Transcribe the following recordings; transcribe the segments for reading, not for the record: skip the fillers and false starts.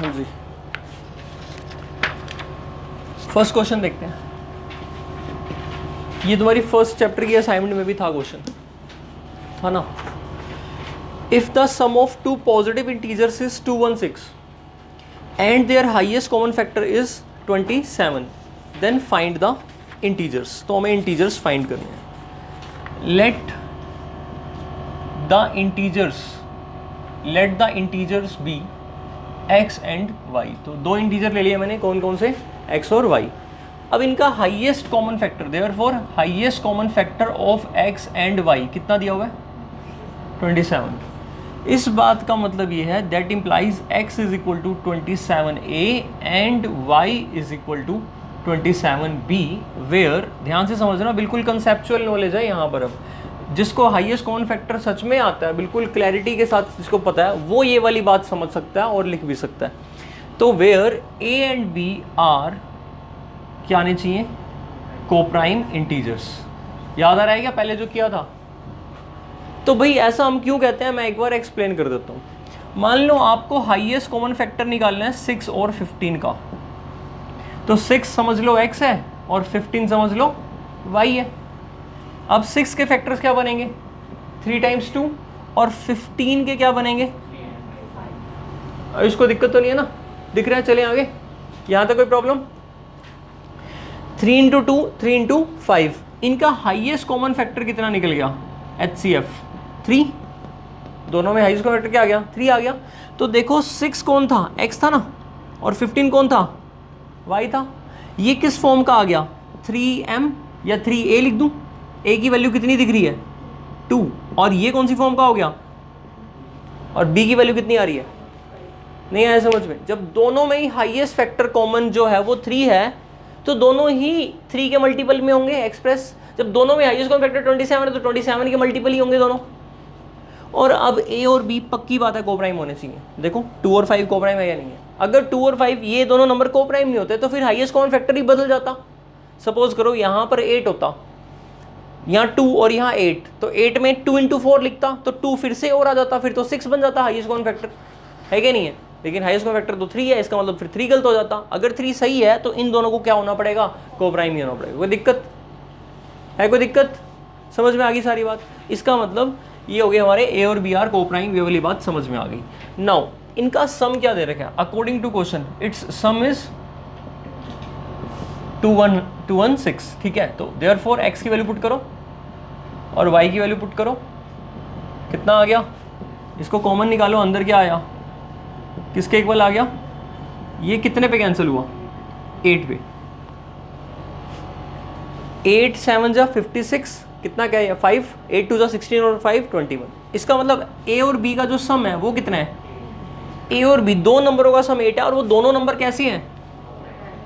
हाँ जी, first question देखते हैं। ये तुम्हारी फर्स्ट चैप्टर की असाइनमेंट में भी था क्वेश्चन, था ना। If the sum of two positive integers is 216 and their highest common factor is 27, then find the integers. तो हमें इंटीजर्स फाइंड करने हैं। Let the integers be x and y। तो दो इंटीजर ले लिए मैंने, कौन कौन से, x और y। अब इनका highest common factor, therefore highest common factor of x and y कितना दिया हुआ है, 27। इस बात का मतलब ये है that implies x is equal to 27a and y is equal to 27b, where, ध्यान से समझना, बिल्कुल कंसेप्चुअल नॉलेज है यहाँ पर। अब जिसको हाईएस्ट कॉमन फैक्टर सच में आता है, बिल्कुल क्लैरिटी के साथ जिसको पता है, वो ये वाली बात समझ सकता है और लिख भी सकता है। तो where a and b are क्या आने चाहिए, कोप्राइम इंटीजर्स। याद आ रहा है क्या पहले जो किया था? तो भाई ऐसा हम क्यों कहते हैं, मैं एक बार एक्सप्लेन कर देता हूँ। मान लो आपको हाईएस्ट कॉमन फैक्टर निकालना है 6 और 15 का, तो 6 समझ लो x है और 15 समझ लो y है। अब 6 के फैक्टर्स क्या बनेंगे, 3 टाइम्स 2, और 15 के क्या बनेंगे, इसको दिक्कत तो नहीं है ना, दिख रहा है? चले आगे, यहाँ तक कोई प्रॉब्लम? 3 इंटू 2, 3 इंटू 5, इनका हाईएस्ट कॉमन फैक्टर कितना निकल गया, HCF 3। दोनों में हाईएस्ट कॉमन फैक्टर क्या आ गया, 3 आ गया। तो देखो 6 कौन था, x था ना, और 15 कौन था, y था। ये किस फॉर्म का आ गया, 3m या 3a लिख दूं, a की वैल्यू कितनी दिख रही है, 2, और ये कौन सी फॉर्म का हो गया, और b की वैल्यू कितनी आ रही है, नहीं आया समझ में? जब दोनों में ही हाईएस्ट फैक्टर कॉमन जो है वो 3 है, तो दोनों ही 3 के मल्टीपल में होंगे एक्सप्रेस। जब दोनों में हाईएस्ट कॉमन फैक्टर 27 है, तो 27 के मल्टीपल ही होंगे दोनों। और अब a और b पक्की बात है कोप्राइम होने चाहिए। देखो 2 और 5 कोप्राइम है या नहीं है? अगर 2 और 5 ये दोनों नंबर कोप्राइम नहीं होते, तो फिर हाईएस्ट कॉमन फैक्टर ही बदल जाता। सपोज करो यहाँ पर 8 होता, यहाँ 2 और यहाँ 8, तो 8 में 2 इंटू 4 लिखता, तो 2 फिर से और आ जाता, फिर तो 6 बन जाता हाईएस्ट कॉमन फैक्टर, है कि नहीं है? लेकिन हाईएस्ट कॉमन फैक्टर तो 3 है, इसका मतलब फिर 3 गलत हो जाता। अगर 3 सही है तो इन दोनों को क्या होना पड़ेगा, कोप्राइम ही होना पड़ेगा। कोई दिक्कत है, कोई दिक्कत? समझ में आ गई सारी बात? इसका मतलब ये हो गए हमारे a और b आर कोप्राइम, ये वाली बात समझ में आ गई। नाउ इनका सम क्या दे रखा है, according to question it's sum is 216, ठीक है। तो देयरफॉर x की वैल्यू पुट करो और y की वैल्यू पुट करो, कितना आ गया, इसको कॉमन निकालो, अंदर क्या आया, किसके इक्वल आ गया, ये कितने पे कैंसिल हुआ, 8 पे। 8 7 जा 56, कितना क्या है 5, 8 2 जा 16 और 5 21। इसका मतलब a और b का जो सम है वो कितना है, a और b दो नंबरों का सम 8 है, और वो दोनों नंबर कैसे हैं,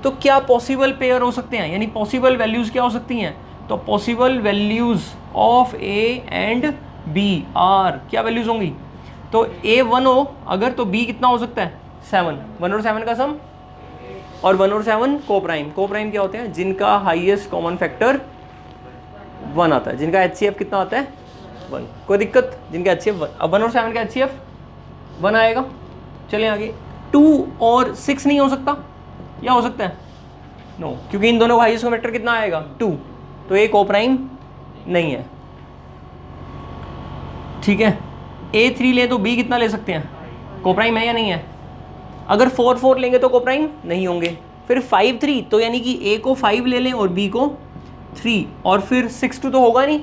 तो क्या पॉसिबल पेयर हो सकते हैं, यानी पॉसिबल वैल्यूज क्या हो सकती हैं। तो possible values of a and b are क्या वैल्यूज होंगी, तो a 1 हो अगर, तो b कितना हो सकता है 7, 1 और 7 का सम, और 1 और 7 कोप्राइम। कोप्राइम क्या होते हैं, जिनका हाईएस्ट कॉमन फैक्टर 1 आता है, जिनका HCF कितना आता है 1। कोई दिक्कत, जिनका HCF 1। अब 1 और 7 का HCF 1 आएगा। चलें आगे, 2 और 6 नहीं हो सकता, या हो सकता है, नो, क्योंकि इन दोनों का हाईएस्ट कॉमन फैक्टर कितना आएगा 2, तो ये कोप्राइम नहीं है, ठीक है। A3 ले तो B कितना ले सकते हैं, कोप्राइम है या नहीं है? अगर 4 4 लेंगे तो कोप्राइम नहीं होंगे। फिर 5 3, तो यानी कि A को 5 ले लें और B को 3, और फिर 6 2 तो होगा नहीं,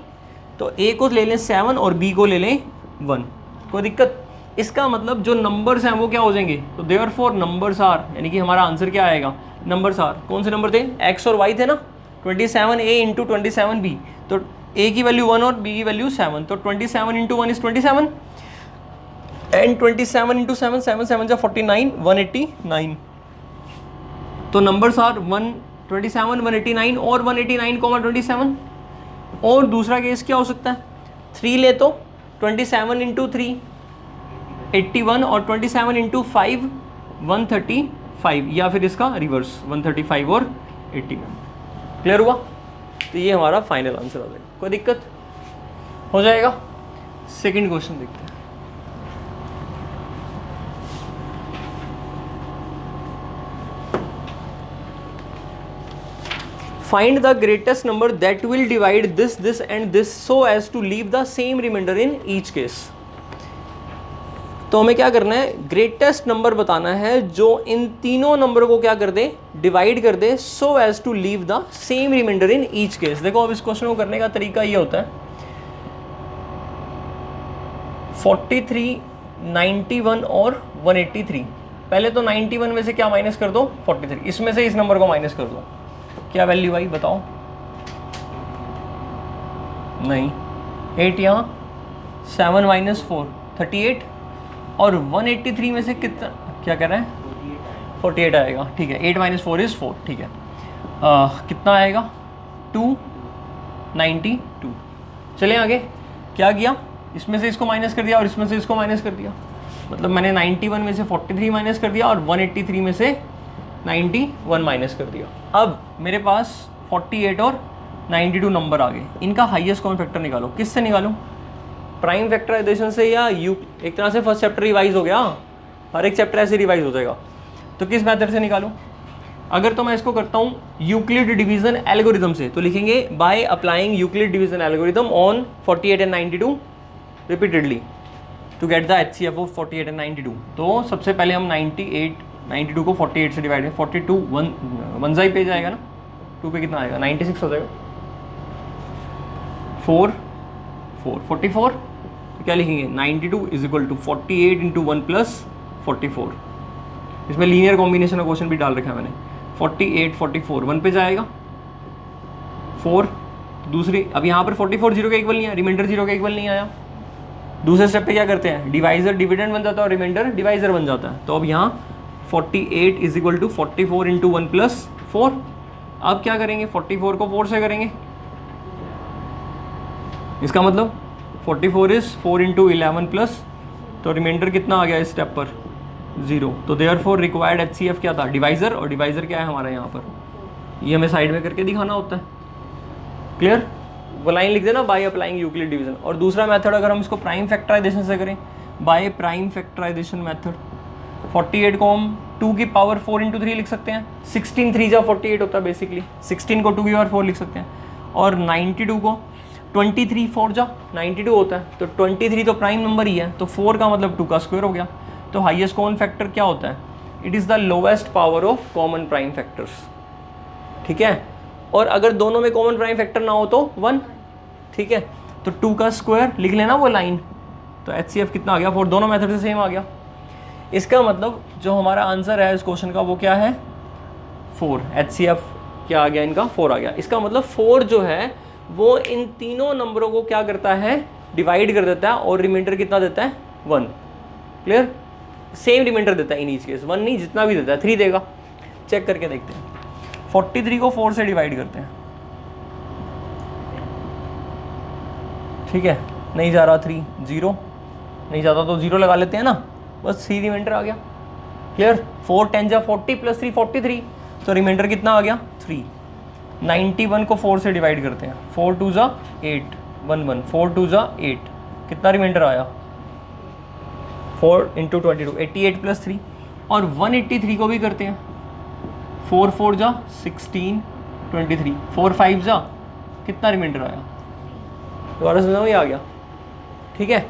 तो A को ले लें 7 और B को ले लें 1। कोई दिक्कत? इसका मतलब जो नंबर्स हैं वो क्या हो जाएंगे, तो देयरफॉर नंबर्स आर, यानी कि हमारा आंसर क्या आएगा, नंबर्स आर, कौन से नंबर थे, x और y थे ना, 27a इंटू 27b, तो a की वैल्यू 1 और b की वैल्यू 7, तो 27 इंटू 1 इज 27, एंड 27 इंटू 7, 7 7 जा 49, 189। तो नंबर्स आर 127, 189 और 189, 27। और दूसरा केस क्या हो सकता है, 3 ले तो 27 इंटू 3 81, और 27 इंटू 5 135, या फिर इसका रिवर्स 135 और 81। क्लियर हुआ? तो ये हमारा फाइनल आंसर आ जाएगा। कोई दिक्कत हो जाएगा? सेकंड क्वेश्चन देखते हैं। Find the greatest number that will divide this this and this so as to leave the same remainder in each case. तो हमें क्या करना है, ग्रेटेस्ट नंबर बताना है जो इन तीनों नंबर को क्या कर दे, डिवाइड कर दे, so as to leave the same remainder in each case. देखो अब इस क्वेश्चन को करने का तरीका ये होता है, 43, 91 और 183। पहले तो 91 में से क्या माइनस कर दो, 43, इसमें से इस नंबर को माइनस कर दो, क्या वैल्यू आई बताओ, नहीं 8 यहाँ, 7 - 4 38, और 183 में से कितना, क्या कह रहे हैं, 48 आएगा, ठीक है। 8 - 4 = 4, ठीक है। कितना आएगा, 292। चलिए आगे, क्या किया, इसमें से इसको माइनस कर दिया और इसमें से इसको माइनस कर दिया, मतलब मैंने 91 में से 43 माइनस कर दिया और 183 में से 91 माइनस कर दिया। अब मेरे पास 48 और 92 नंबर आ गए, इनका हाईएस्ट कॉमन फैक्टर निकालो। किससे निकालूं, प्राइम फैक्टराइजेशन से या एक तरह से फर्स्ट चैप्टर रिवाइज हो गया, हर एक चैप्टर ऐसे रिवाइज हो जाएगा, तो किस मेथड से निकालूं। अगर तो मैं इसको करता हूँ यूक्लिड डिवीजन एल्गोरिथम से, तो लिखेंगे by applying Euclid division algorithm on 48 and 92 repeatedly to get the HCF of 48 and 92। तो सबसे पहले हम 92 को 48 से डिवाइड, 42 वन साइड पे जाएगा ना, 2 पे कितना आएगा, 96 हो जाएगा, 44, तो क्या लिखेंगे, 92 = 48 × 1 + 44। इसमें लीनियर कॉम्बिनेशन का क्वेश्चन भी डाल रखा है मैंने, 48, 44 1 पे जाएगा, 4 दूसरी, अब यहाँ पर 44 0 का इक्वल नहीं आया, रिमाइंडर 0 का इक्वल नहीं आया। दूसरे स्टेप पे क्या करते हैं, डिवाइजर डिविडेंड बन जाता है और रिमाइंडर डिवाइजर बन जाता है। तो अब यहाँ 48 = 44 × 1 + 4। अब क्या करेंगे, 44 को 4 से करेंगे, इसका मतलब 44 = 4 × 11 प्लस, तो रिमाइंडर कितना आ गया इस स्टेप पर, 0। तो देयरफॉर रिक्वायर्ड HCF क्या था, डिवाइजर, और डिवाइजर क्या है हमारा यहाँ पर, ये हमें साइड में करके दिखाना होता है। क्लियर, वो लाइन लिख देना, बाय अप्लाइंग यूक्लिड डिवीजन। और दूसरा मेथड अगर हम इसको प्राइम फैक्टराइजेशन से करें, बाय प्राइम फैक्टराइजेशन मेथड, 48 को हम 2 की पावर 4 × 3 लिख सकते हैं, 16 3 × 48 होता है बेसिकली, 16 को 2 की पावर 4 लिख सकते हैं, और 92 को 23 4 जा 92 होता है, तो 23 तो प्राइम नंबर ही है, तो 4 का मतलब 2 का स्क्वायर हो गया। तो हाईएस्ट कॉमन फैक्टर क्या होता है, it is the lowest power of common prime factors, ठीक है। और अगर दोनों में कॉमन प्राइम फैक्टर ना हो तो 1, ठीक है। तो 2 का स्क्वायर लिख लेना वो लाइन, तो HCF कितना आ गया, 4, दोनों मेथड से सेम आ गया। इसका मतलब जो हमारा आंसर है इस क्वेश्चन का वो क्या है, 4। HCF क्या आ गया इनका, 4 आ गया। इसका मतलब 4 जो है वो इन तीनों नंबरों को क्या करता है, डिवाइड कर देता है, और रिमाइंडर कितना देता है, 1। क्लियर, सेम रिमाइंडर देता है इन ईच केस, 1 नहीं, जितना भी देता है 3 देगा। चेक करके देखते हैं, 43 को 4 से डिवाइड करते हैं, ठीक है, नहीं जा रहा 3, 0 नहीं जाता तो 0 लगा लेते हैं ना, बस 3 रिमाइंडर आ गया। क्लियर, 4 10 जा 40 + 3 43, तो रिमाइंडर कितना आ गया, 3। 91 को 4 से डिवाइड करते हैं, 4 2 जा 8 1 1, 4 2 जा 8, कितना रिमाइंडर आया, 4 × 22 88 + 3। और 183 को भी करते हैं, 4 4 जा 16 23, 4 5 जा, कितना रिमाइंडर आया, दोबारा समझाओ, ये आ गया, ठीक है।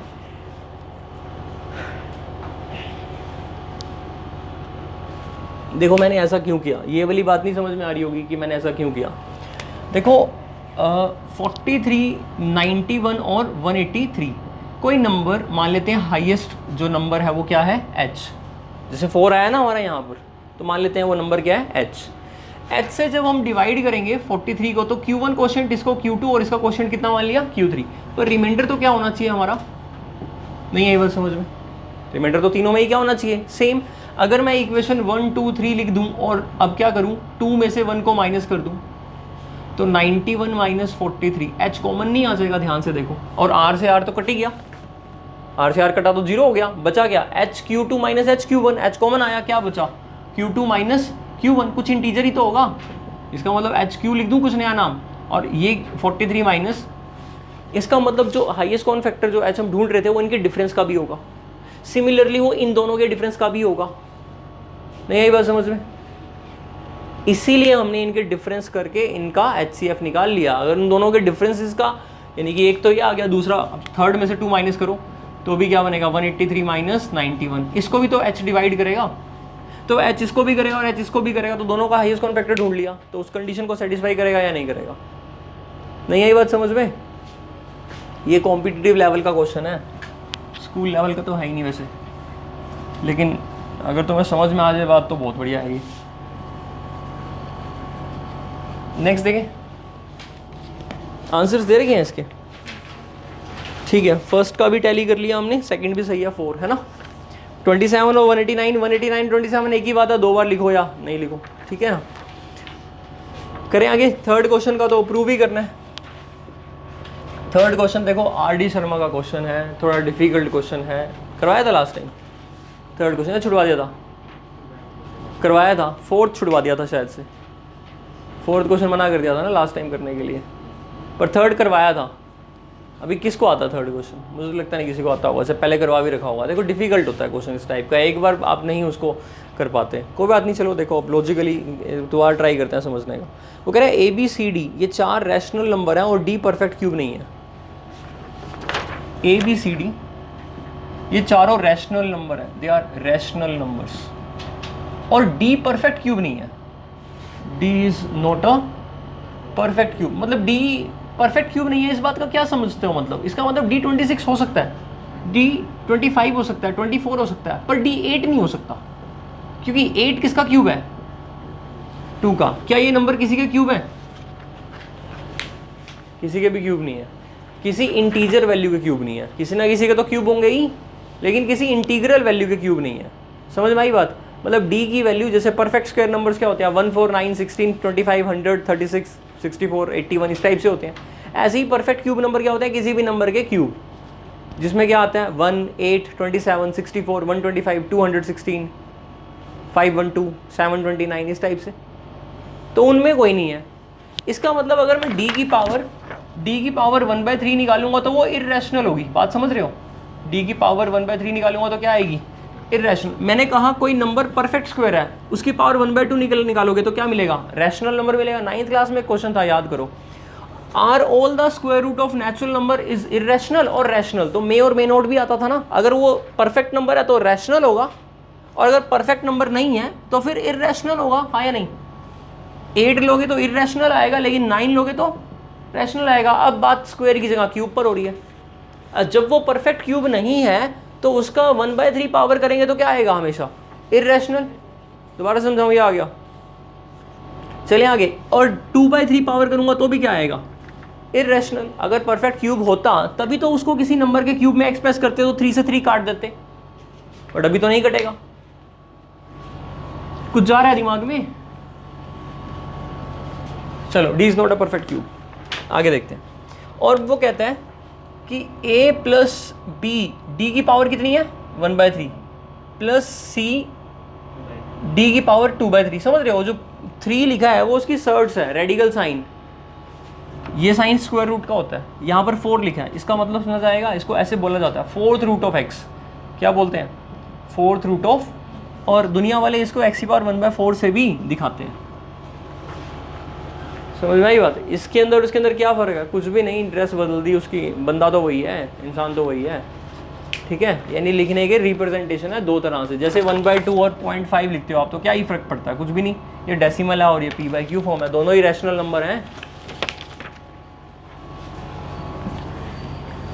देखो मैंने ऐसा क्यों किया, ये वाली बात नहीं समझ में आ रही होगी कि मैंने ऐसा क्यों किया। देखो 43, 91 और 183, कोई नंबर मान लेते हैं, हाईएस्ट जो नंबर है वो क्या है, H। जैसे 4 आया ना हमारा यहाँ पर, तो मान लेते हैं वो नंबर क्या है, H से जब हम डिवाइड करेंगे 43 को, तो Q1 क्वोशेंट, इसको Q2 और इसका क्वोशेंट कितना मान लिया, Q3। पर रिमाइंडर तो क्या होना चाहिए हमारा, नहीं आई बात समझ में, रिमाइंडर तो तीनों में ही क्या होना चाहिए, सेम। अगर मैं इक्वेशन 1 2 3 लिख दूं और अब क्या करूं, 2 में से 1 को माइनस कर दूं, तो 91 - 43, H कॉमन नहीं आ जाएगा, ध्यान से देखो, और R से R तो कट ही गया, R से R कटा तो 0 हो गया, बचा क्या, HQ2 - HQ1, H कॉमन आया, क्या बचा, Q2 - Q1, कुछ इंटीजर ही तो होगा, इसका मतलब HQ लिख दूं कुछ नया नाम, और ये 43 माइनस, इसका मतलब जो हाईएस्ट कॉमन फैक्टर जो H हम ढूंढ रहे थे वो इनके डिफरेंस का भी होगा, सिमिलरली वो इन दोनों के डिफरेंस का भी होगा। नहीं आई बात समझ में, इसीलिए हमने इनके डिफरेंस करके इनका HCF निकाल लिया। अगर उन दोनों के डिफरेंसेस का, यानी कि एक तो ये आ गया, दूसरा थर्ड में से 2 माइनस करो तो भी क्या बनेगा 183 माइनस 91। इसको भी तो H डिवाइड करेगा, तो H इसको भी करेगा और H इसको भी करेगा, तो दोनों का हाईएस्ट कॉमन फैक्टर ढूंढ लिया, तो उस कंडीशन को सेटिस्फाई करेगा या नहीं करेगा। नहीं आई बात समझ में? ये कॉम्पिटिटिव लेवल का क्वेश्चन है, स्कूल लेवल का तो है ही नहीं वैसे, लेकिन अगर तुम्हें समझ में आ जाए बात तो बहुत बढ़िया है ये। नेक्स्ट देखें, आंसर्स दे रखे हैं इसके, ठीक है। फर्स्ट का भी टैली कर लिया हमने, सेकंड भी सही है, 4 है ना। 27 और 189, 189 27 एक ही बात है, 2 बार लिखो या नहीं लिखो, ठीक है ना। करें आगे, थर्ड क्वेश्चन का तो प्रूव ही करना है। थर्ड क्वेश्चन देखो, RD शर्मा का क्वेश्चन है, थोड़ा डिफिकल्ट क्वेश्चन है, करवाया था लास्ट टाइम। थर्ड क्वेश्चन छुड़वा दिया था, करवाया था, फोर्थ छुड़वा दिया था शायद से, फोर्थ क्वेश्चन मना कर दिया था ना लास्ट टाइम करने के लिए, पर थर्ड करवाया था। अभी किसको आता थर्ड क्वेश्चन? मुझे लगता नहीं किसी को आता होगा, से पहले करवा भी रखा होगा। देखो डिफिकल्ट होता है क्वेश्चन इस टाइप का, एक बार आप नहीं उसको कर पाते, कोई बात नहीं, चलो देखो अब लॉजिकली दोबारा ट्राई करते हैं समझने का। वो कह रहा है ABCD ये 4 रैशनल नंबर हैं और D परफेक्ट क्यूब नहीं है। ABCD ये चारों रैशनल नंबर हैं, दे आर रैशनल नंबर्स, और D परफेक्ट क्यूब नहीं है। D is not a perfect cube. मतलब D परफेक्ट क्यूब नहीं है, इस बात का क्या समझते हो? मतलब इसका मतलब D 26 हो सकता है, D 25 हो सकता है, 24 हो सकता है, पर D 8 नहीं हो सकता, क्योंकि 8 किसका क्यूब है? 2 का। क्या ये नंबर किसी के क्यूब है? किसी के भी क्यूब नहीं है, किसी इंटीजर वैल्यू के क्यूब नहीं है। किसी ना किसी के तो क्यूब होंगे ही, लेकिन किसी इंटीग्रल वैल्यू के क्यूब नहीं है। समझ में आई बात? मतलब D की वैल्यू, जैसे परफेक्ट स्क्वायर नंबर्स क्या होते हैं, 1 4 9 16 25 100 36 64 81 इस टाइप से होते हैं। ऐसे ही परफेक्ट क्यूब नंबर क्या होता है? किसी भी नंबर के क्यूब, जिसमें क्या आता है 1 8 27 64 125 216 512 729 इस टाइप से, तो उनमें कोई नहीं है। इसका मतलब अगर मैं D की पावर 1/3 निकालूंगा तो वो इर्रेशनल होगी। बात समझ रहे हो? D की पावर 1/3 निकालूंगा तो क्या आएगी? इर्रेशनल। मैंने कहा कोई नंबर परफेक्ट स्क्वायर है, उसकी पावर 1/2 निकालोगे तो क्या मिलेगा? रैशनल नंबर मिलेगा। 9th क्लास में क्वेश्चन था, याद करो, are all the square root of natural number is irrational और रैशनल। तो मे और मे नॉट भी आता था ना, अगर वो परफेक्ट नंबर है तो रैशनल होगा, और अगर परफेक्ट नंबर नहीं है तो फिर इर्रेशनल होगा, हाँ या नहीं? 8 लोगे तो इर्रेशनल आएगा, लेकिन 9 लोगे तो रैशनल आएगा। अब बात स्क्वायर की जगह क्यूब पर हो रही है। जब वो परफेक्ट क्यूब नहीं है तो उसका 1/3 पावर करेंगे तो क्या आएगा? हमेशा इर्रेशनल। दोबारा समझाऊं, ये आ गया? चलिए आगे। और 2/3 पावर करूंगा तो भी क्या आएगा? इर्रेशनल। अगर परफेक्ट क्यूब होता तभी तो उसको किसी नंबर के क्यूब में एक्सप्रेस करते, तो 3 से 3 काट देते, बट अभी तो नहीं कटेगा। कुछ जा रहा है दिमाग में? चलो, D is not a perfect cube. आगे देखते हैं। और वो कहता है कि A प्लस B, D की पावर कितनी है? 1/3 प्लस C D की पावर 2/3। समझ रहे हो? जो 3 लिखा है वो उसकी सर्ड्स है, रेडिकल साइन। ये साइन स्क्वायर रूट का होता है। यहाँ पर 4 लिखा है, इसका मतलब समझ आएगा, इसको ऐसे बोला जाता है 4th रूट ऑफ x। क्या बोलते हैं? 4th रूट ऑफ, और दुनिया वाले इसको x की पावर 1/4 से भी दिखाते हैं। समझ में आई बात? इसके अंदर और इसके अंदर क्या फ़र्क है? कुछ भी नहीं, ड्रेस बदल दी उसकी, बंदा तो वही है, इंसान तो वही है, ठीक है। यानी लिखने के रिप्रेजेंटेशन है 2 तरह से। जैसे 1/2 और 0.5 लिखते हो आप, तो क्या ही फ़र्क पड़ता है? कुछ भी नहीं। ये डेसिमल है और ये p/q फॉर्म है, दोनों ही रैशनल नंबर हैं।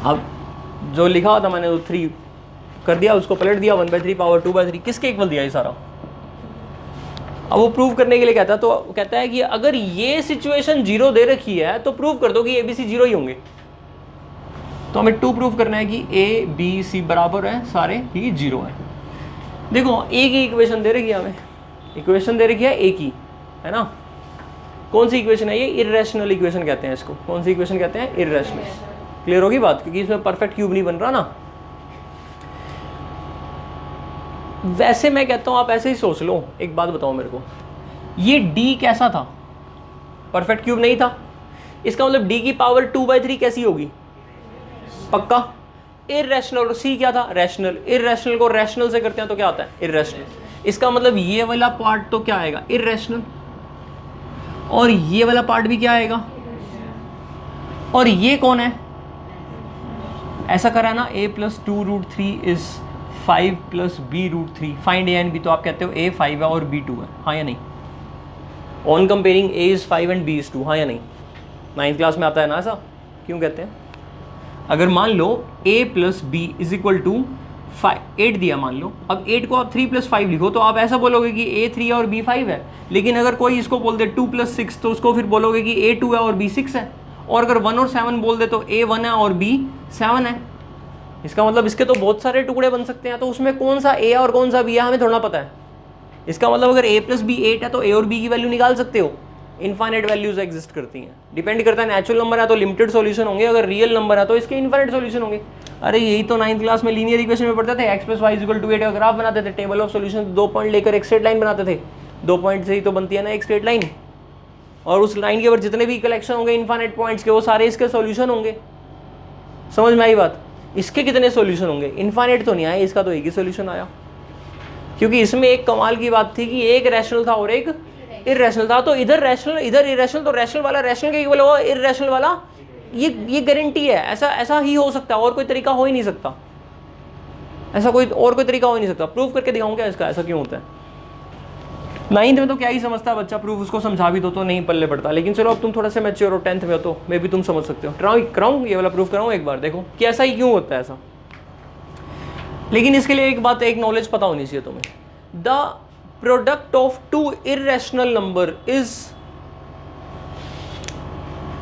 अब जो लिखा हुआ था मैंने, वो 3 कर दिया, उसको पलट दिया, 1/3 पावर 2/3, किसके इक्वल दिया ये सारा? अब वो प्रूव करने के लिए कहता है, तो कहता है कि अगर ये सिचुएशन 0 दे रखी है तो प्रूव कर दो कि ABC 0 ही होंगे। तो हमें 2 प्रूव करना है कि ABC बराबर है, सारे ही 0 है। देखो A की इक्वेशन दे रखी है हमें, इक्वेशन दे रखी है A की, है ना। कौन सी इक्वेशन है ये? इर्रेशनल इक्वेशन कहते हैं इसको। कौन सी इक्वेशन कहते हैं? इर्रेशनल। क्लियर होगी बात? क्योंकि इसमें परफेक्ट क्यूब नहीं बन रहा ना। वैसे मैं कहता हूँ आप ऐसे ही सोच लो। एक बात बताओ मेरे को, ये D कैसा था? परफेक्ट क्यूब नहीं था। इसका मतलब D की पावर 2/3 कैसी होगी? पक्का इर्रेशनल। और C क्या था? रैशनल। इर्रेशनल को रैशनल से करते हैं तो क्या होता है? इर्रेशनल। इसका मतलब ये वाला पार्ट तो क्या आएगा? इर्रेशनल। और ये वाला पार्ट भी क्या आएगा, और ये कौन है, ऐसा करा ना, a plus 2√3 is 5 plus b√3, find a and b, तो आप कहते हो a 5 है और b 2 है, हाँ या नहीं? On comparing a is 5 and b is 2, हाँ या नहीं? 9th क्लास में आता है ना ऐसा, क्यों कहते हैं? अगर मान लो a plus b is equal to 8 दिया मान लो, अब 8 को आप 3 प्लस 5 लिखो तो आप ऐसा बोलोगे कि a 3 है और b 5 है, लेकिन अगर कोई इसको बोल दे 2 प्लस 6 तो उसको फिर बोलोगे कि a 2 है और b 6 है, और अगर 1 और 7 बोल दे तो a 1 है और b 7 है। इसका मतलब इसके तो बहुत सारे टुकड़े बन सकते हैं, तो उसमें कौन सा a है और कौन सा b है हमें थोड़ा पता है। इसका मतलब अगर a प्लस बी 8 है तो a और b की वैल्यू निकाल सकते हो, इनफाइनाइट वैल्यूज एग्जिस्ट करती हैं, डिपेंड करता है, नेचुरल नंबर है तो लिमिटेड सॉल्यूशन होंगे, अगर रियल नंबर है तो इसके इनफाइनाइट सॉल्यूशन होंगे। अरे यही तो 9th क्लास में लीनियर इक्वेशन में पढ़ते थे, x plus y equal to 8 का ग्राफ बनाते थे, टेबल ऑफ सॉल्यूशन 2 पॉइंट लेकर एक स्ट्रेट लाइन बनाते थे, 2 पॉइंट से ही तो बनती है ना एक स्ट्रेट लाइन, और उस लाइन के ऊपर जितने भी कलेक्शन होंगे इनफाइनाइट पॉइंट्स के वो सारे इसके सॉल्यूशन होंगे। समझ में आई बात? इसके कितने सॉल्यूशन होंगे, इनफाइनाइट तो नहीं आए, इसका तो एक ही सॉल्यूशन आया, क्योंकि इसमें एक कमाल की बात थी कि एक रैशनल था और एक इररेशनल था, तो इधर रैशनल इधर इररेशनल, तो रैशनल वाला रैशनल के इक्वल होगा, इररेशनल वाला ये गारंटी है, ऐसा ही हो सकता है, और कोई तरीका हो ही नहीं सकता, ऐसा कोई और कोई तरीका हो ही नहीं सकता। प्रूफ करके दिखाऊं क्या इसका ऐसा क्यों होता है? 9th में तो क्या ही समझता है बच्चा, प्रूफ उसको समझा भी दो तो नहीं पल्ले पड़ता, लेकिन चलो अब तुम थोड़ा से मैच्योर हो, 10th में हो तो मे भी तुम समझ सकते हो। कराऊं ये वाला प्रूफ कराऊं एक बार, देखो कि ऐसा ही क्यों होता है ऐसा। लेकिन इसके लिए एक बात, एक नॉलेज पता होनी चाहिए तुम्हें, the product of 2 irrational number is,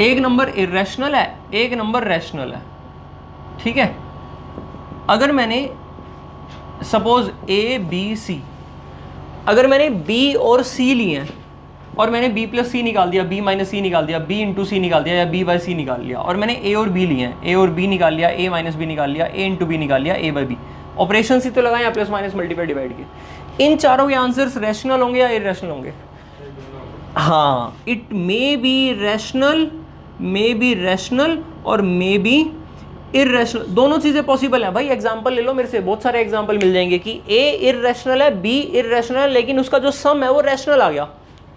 एक नंबर इररेशनल है, एक नंबर रैशनल है, ठीक है? अगर मैंने सपोज a b c, अगर मैंने b और c लिए हैं और मैंने b प्लस सी निकाल दिया, b माइनस सी निकाल दिया, b इंटू सी निकाल दिया, या b बाई सी निकाल लिया, और मैंने a और b लिए हैं, a और b निकाल लिया, a माइनस बी निकाल लिया, a इंटू बी निकाल लिया, a बाई बी, ऑपरेशन ही तो लगाए प्लस माइनस मल्टीप्लाई डिवाइड के, इन चारों के आंसर्स रैशनल होंगे या इररेशनल होंगे? हाँ, it may be rational, may be rational और मे बी इररेशनल, दोनों चीजें पॉसिबल है भाई। एग्जांपल ले लो मेरे से, बहुत सारे एग्जांपल मिल जाएंगे कि a इररेशनल है, b इररेशनल है, लेकिन उसका जो सम है वो रैशनल आ गया।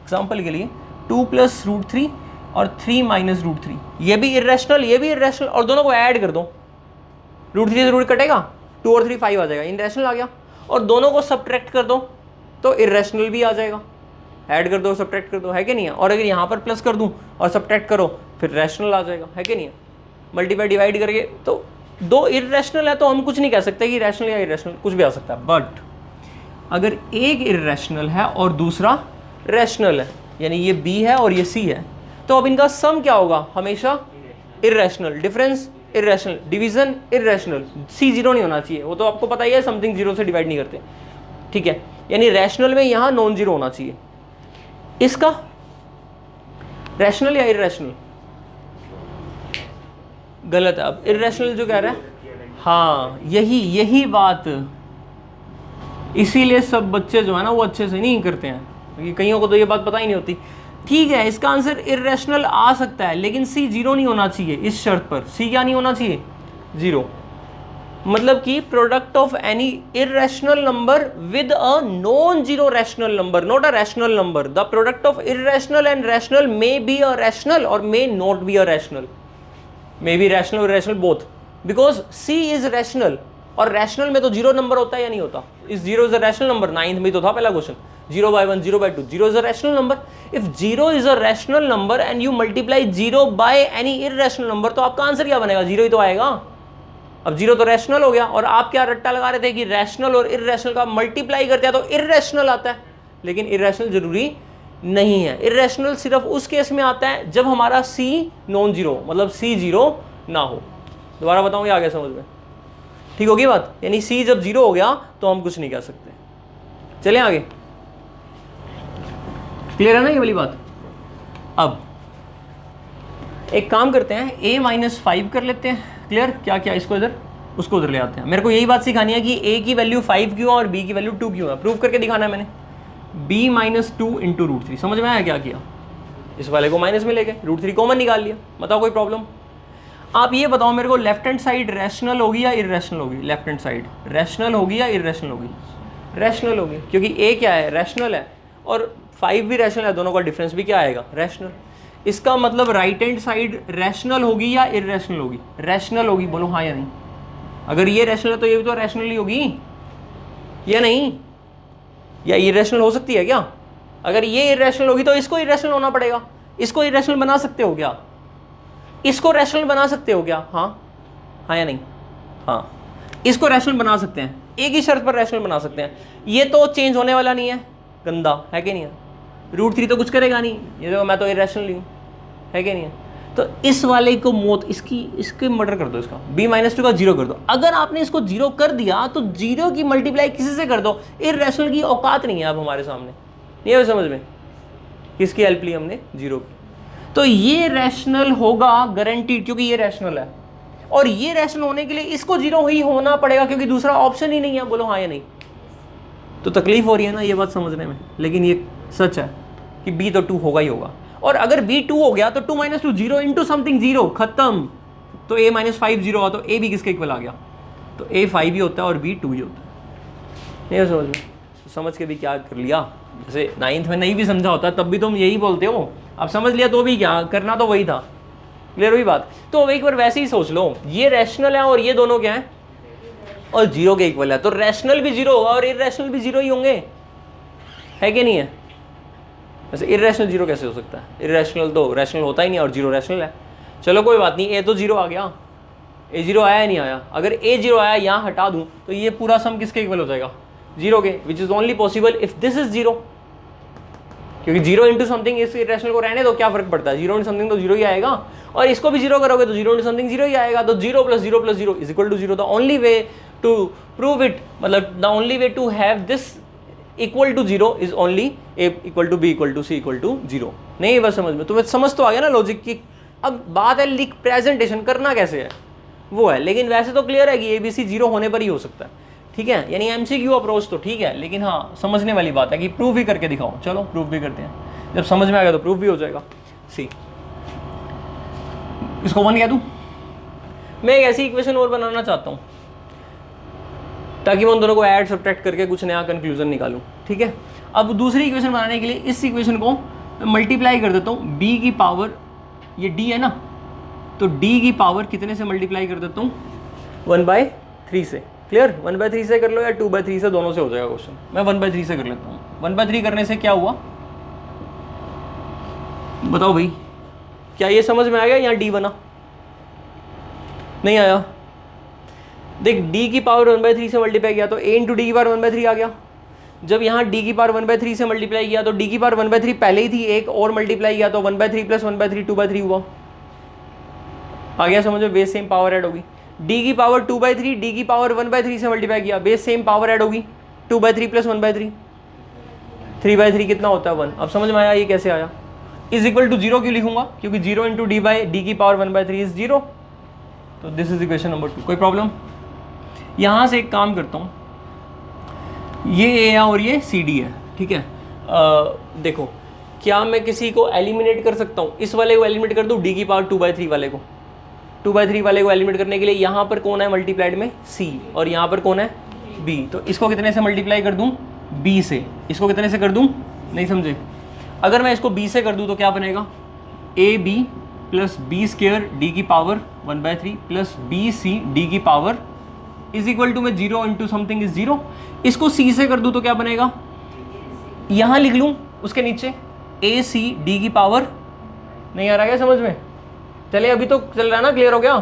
एग्जांपल के लिए 2 प्लस √3 और 3 माइनस √3, ये भी इररेशनल, ये भी इररेशनल, और दोनों को ऐड कर दो, √3 से √3 कटेगा, 2 और 3 5 आ जाएगा, इररेशनल आ गया, और दोनों को सब्ट्रैक्ट कर दो तो इररेशनल भी आ जाएगा, ऐड कर दो सब्ट्रैक्ट कर दो, है कि नहीं है? और अगर यहाँ पर प्लस कर दूँ और सब्ट्रैक्ट करो फिर रैशनल आ जाएगा, है कि नहीं है? मल्टीप्लाई डिवाइड करके, तो दो इररेशनल है तो हम कुछ नहीं कह सकते कि रैशनल या इररेशनल, कुछ भी आ सकता है। बट अगर एक इररेशनल है और दूसरा रैशनल है, यानी ये b है और ये c है, तो अब इनका सम क्या होगा? हमेशा irrational, difference irrational, division irrational, c 0 नहीं होना चाहिए, वो तो आपको पता ही है, समथिंग 0 से डिवाइड नहीं करते, ठीक है? यानी रैशनल में यहाँ नॉन जीरो होना चाहिए। इसका रैशनल या इररेशनल? गलत है। अब इररेशनल जो कह रहा है, हाँ यही बात, इसीलिए सब बच्चे जो है ना वो अच्छे से नहीं करते हैं, क्योंकि कईयों को तो ये बात पता ही नहीं होती। ठीक है, इसका आंसर इररेशनल आ सकता है, लेकिन c 0 नहीं होना चाहिए इस शर्त पर। c क्या नहीं होना चाहिए? 0। मतलब कि product of any irrational number with a non zero rational number, not a rational number, the product of irrational and rational may be a rational और may not be a rational, may be rational और rational both, because c is rational, और rational में तो zero number होता है या नहीं होता? इस zero is a rational number, 9th में तो था पहला question, 0/1 0/2, zero is a rational number. If zero is a rational number and you multiply zero by any irrational number, तो आपका आंसर क्या बनेगा? जीरो ही तो आएगा। अब जीरो तो रैशनल हो गया, और आप क्या रट्टा लगा रहे थे कि रैशनल और इररेशनल का मल्टीप्लाई करते हैं तो इररेशनल आता है, लेकिन इररेशनल जरूरी नहीं है। इररेशनल सिर्फ उस केस में आता है जब हमारा c नॉन जीरो, मतलब c 0 ना हो। दोबारा बताऊं, ये आ गया समझ में? ठीक होगी बात? यानी c जब 0 हो गया तो हम कुछ नहीं कह सकते। चलें आगे, क्लियर है ना ये वाली बात? अब एक काम करते हैं, a-5 कर लेते हैं, क्लियर? क्या क्या, इसको इधर उसको उधर ले आते हैं। मेरे को यही बात सिखानी है कि a की वैल्यू 5 क्यों और b की वैल्यू 2 क्यों है, प्रूव करके दिखाना है मैंने। b-2 इंटू √3, समझ में आया क्या किया? इस वाले को माइनस में लेके √3 कॉमन निकाल लिया। बताओ कोई प्रॉब्लम? आप ये बताओ मेरे को, लेफ्ट हैंड साइड रैशनल होगी या इररेशनल होगी? लेफ्ट हैंड साइड रैशनल होगी या इररेशनल होगी? रैशनल होगी, क्योंकि a क्या है? रैशनल है, और 5 भी रैशनल है, दोनों का डिफरेंस भी क्या आएगा, रैशनल। इसका मतलब राइट हैंड साइड रैशनल होगी या इररेशनल होगी, रैशनल होगी, बोलो हाँ या नहीं। अगर ये रैशनल है तो ये भी तो रैशनल ही होगी या नहीं, या इररेशनल हो सकती है क्या? अगर ये इररेशनल होगी तो इसको इररेशनल होना पड़ेगा। इसको इररेशनल बना सकते हो क्या? इसको रैशनल बना सकते हो क्या? हाँ, हाँ या नहीं? हाँ, इसको रैशनल बना सकते हैं, एक ही शर्त पर रैशनल बना सकते हैं। ये तो चेंज होने वाला नहीं है, गंदा है कि नहीं है? √3 तो कुछ करेगा नहीं, ये तो मैं तो इररेशनल हूँ, है कि नहीं है? तो इस वाले को मौत, इसके मर्डर कर दो, इसका b-2 का 0 कर दो। अगर आपने इसको 0 कर दिया तो 0 की मल्टीप्लाई किसी से कर दो, इररेशनल की औकात नहीं है अब हमारे सामने, नहीं है समझ में? किसकी हेल्प ली हमने, 0 की। तो ये रैशनल होगा गारंटीड, क्योंकि ये रैशनल है, और ये रैशनल होने के लिए इसको 0 ही होना पड़ेगा, क्योंकि दूसरा ऑप्शन ही नहीं है। बोलो हाँ या नहीं? तो तकलीफ हो रही है ना ये बात समझने में, लेकिन ये सच है कि b तो 2 होगा ही होगा। और अगर b 2 हो गया तो 2 - 2 0 इंटू समथिंग 0, खत्म। तो a - 5 0 हुआ, तो a भी किसके इक्वल आ गया? तो a 5 ही होता है और b 2 ही होता है। नहीं समझ में? तो समझ के भी क्या कर लिया, जैसे 9th में नहीं भी समझा होता तब भी तुम यही बोलते हो, अब समझ लिया तो भी क्या करना, तो वही था। क्लियर हुई बात? तो एक बार वैसे ही सोच लो, ये रैशनल है और ये दोनों क्या है, और 0 के इक्वल है, तो रैशनल भी 0 होगा और इररेशनल भी 0 ही होंगे, है कि नहीं है? वैसे इररेशनल 0 कैसे हो सकता है? इररेशनल तो रैशनल होता ही नहीं और 0 रैशनल है। चलो कोई बात नहीं, a तो 0 आ गया, a 0 आया नहीं आया? अगर a 0 आया, यहाँ हटा दूँ तो ये पूरा सम किसके इक्वल हो जाएगा, 0 के, which is only possible if this is 0, क्योंकि 0 इंटू समथिंग, इस इररेशनल को रहने दो, क्या फर्क पड़ता है, 0 इंटू समथिंग तो 0 ही आएगा, और इसको भी 0 करोगे तो 0 इंटू समथिंग 0 ही आएगा। तो 0 + 0 + 0 is equal to 0। The only way to prove it, मतलब the only way to have this equal to 0 is only a = b = c = 0। नहीं बस समझ में, तुम्हें समझ तो आ गया ना लॉजिक की। अब बात है लिख प्रेजेंटेशन करना कैसे है वो है, लेकिन वैसे तो क्लियर है कि ABC 0 होने पर ही हो सकता है, ठीक है, यानी MCQ अप्रोच तो ठीक है, लेकिन हाँ समझने वाली बात है कि प्रूफ ही करके दिखाओ। चलो प्रूफ भी करते हैं, जब समझ में आ गया तो प्रूफ भी हो जाएगा। सी, इसको 1 कह दूं। मैं एक ऐसी इक्वेशन और बनाना चाहता हूँ ताकि मैं उन दोनों को ऐड सब्ट्रैक्ट करके कुछ नया कंक्लूजन निकालूं, ठीक है। अब दूसरी इक्वेशन बनाने के लिए इस इक्वेशन को मल्टीप्लाई कर देता हूँ, b की पावर, ये d है ना, तो d की पावर कितने से मल्टीप्लाई कर देता हूँ, 1/3 से। क्लियर? 1/3 से कर लो या 2/3 से, दोनों से हो जाएगा क्वेश्चन। मैं 1/3 से कर लेता हूँ। 1/3 करने से क्या हुआ बताओ भाई, क्या ये समझ में आ गया? यहाँ d बना नहीं आया? देख, d की पावर 1/3 से मल्टीप्लाई किया तो a इंटू डी की पावर 1/3 आ गया। जब यहाँ d की पावर 1/3 से मल्टीप्लाई किया तो d की पावर 1/3 पहले ही थी, एक और मल्टीप्लाई किया तो 1/3 + 1/3 2/3 हुआ। आ गया समझ में? बेस सेम पावर ऐड होगी। d की पावर 2/3, d की पावर 1/3 से मल्टीप्लाई किया, बेस सेम पावर ऐड होगी, 2/3 + 1/3 3/3 कितना होता है 1। अब समझ में आया ये कैसे आया? इज इक्वल टू 0 क्यों लिखूंगा? क्योंकि 0 इंटू डी की पावर 1/3 इज 0। तो दिस इज इक्वेशन नंबर 2। कोई प्रॉब्लम? यहाँ से एक काम करता हूँ, ये ए है और ये सी डी है, ठीक है। देखो, क्या मैं किसी को एलिमिनेट कर सकता हूँ? इस वाले को एलिमिनेट कर दूँ, डी की पावर 2/3 वाले को। 2/3 वाले को एलिमिनेट करने के लिए यहाँ पर कौन है मल्टीप्लाइड में? सी, और यहाँ पर कौन है? बी। तो इसको कितने से मल्टीप्लाई कर दूँ? बी से। इसको कितने से कर दूँ? नहीं समझे? अगर मैं इसको बी से कर दूँ तो क्या बनेगा? A b plus b² d की पावर 1/3 प्लस BC डी की पावर इज इक्वल टू में 0 इंटू समथिंग इज 0। इसको सी से कर दूँ तो क्या बनेगा? यहाँ लिख लूँ उसके नीचे AC डी की पावर, नहीं आ रहा क्या समझ में? चले अभी तो चल रहा है ना, क्लियर हो गया?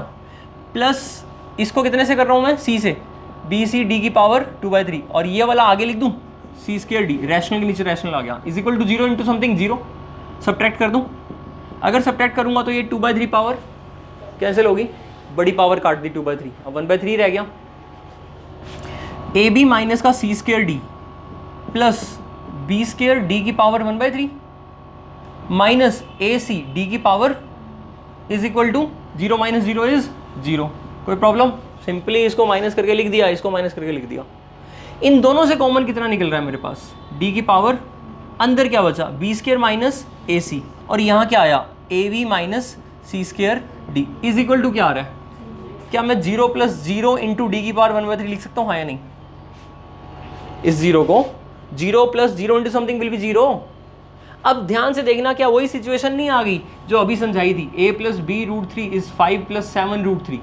प्लस इसको कितने से कर रहा हूँ मैं? सी से, BC डी की पावर 2/3, और ये वाला आगे लिख दूँ c² डी, रैशनल के नीचे रैशनल आ गया, is equal to 0 into something 0। Subtract कर दूँ, अगर सब्ट्रैक्ट करूँगा तो ये 2/3 पावर कैंसिल होगी, बड़ी पावर काट दी 2/3, अब 1/3 रह गया। AB माइनस का c² d plus B² d की पावर 1/3 माइनस AC डी की power is equal to 0 - 0 is 0। कोई प्रॉब्लम? सिंपली इसको माइनस करके लिख दिया, इसको माइनस करके लिख दिया। इन दोनों से कॉमन कितना निकल रहा है मेरे पास? डी की पावर, अंदर क्या बचा? B² माइनस AC, और यहाँ क्या आया? AB minus c² d is equal to क्या आ रहा है? क्या मैं 0 + 0 इंटू डी की पावर 1/3 लिख सकता हूँ, हाँ या नहीं? इस 0 को 0 plus 0 into something will be 0। अब ध्यान से देखना, क्या वही सिचुएशन नहीं आ गई जो अभी समझाई थी, a plus b root 3 is 5 plus 7 root 3,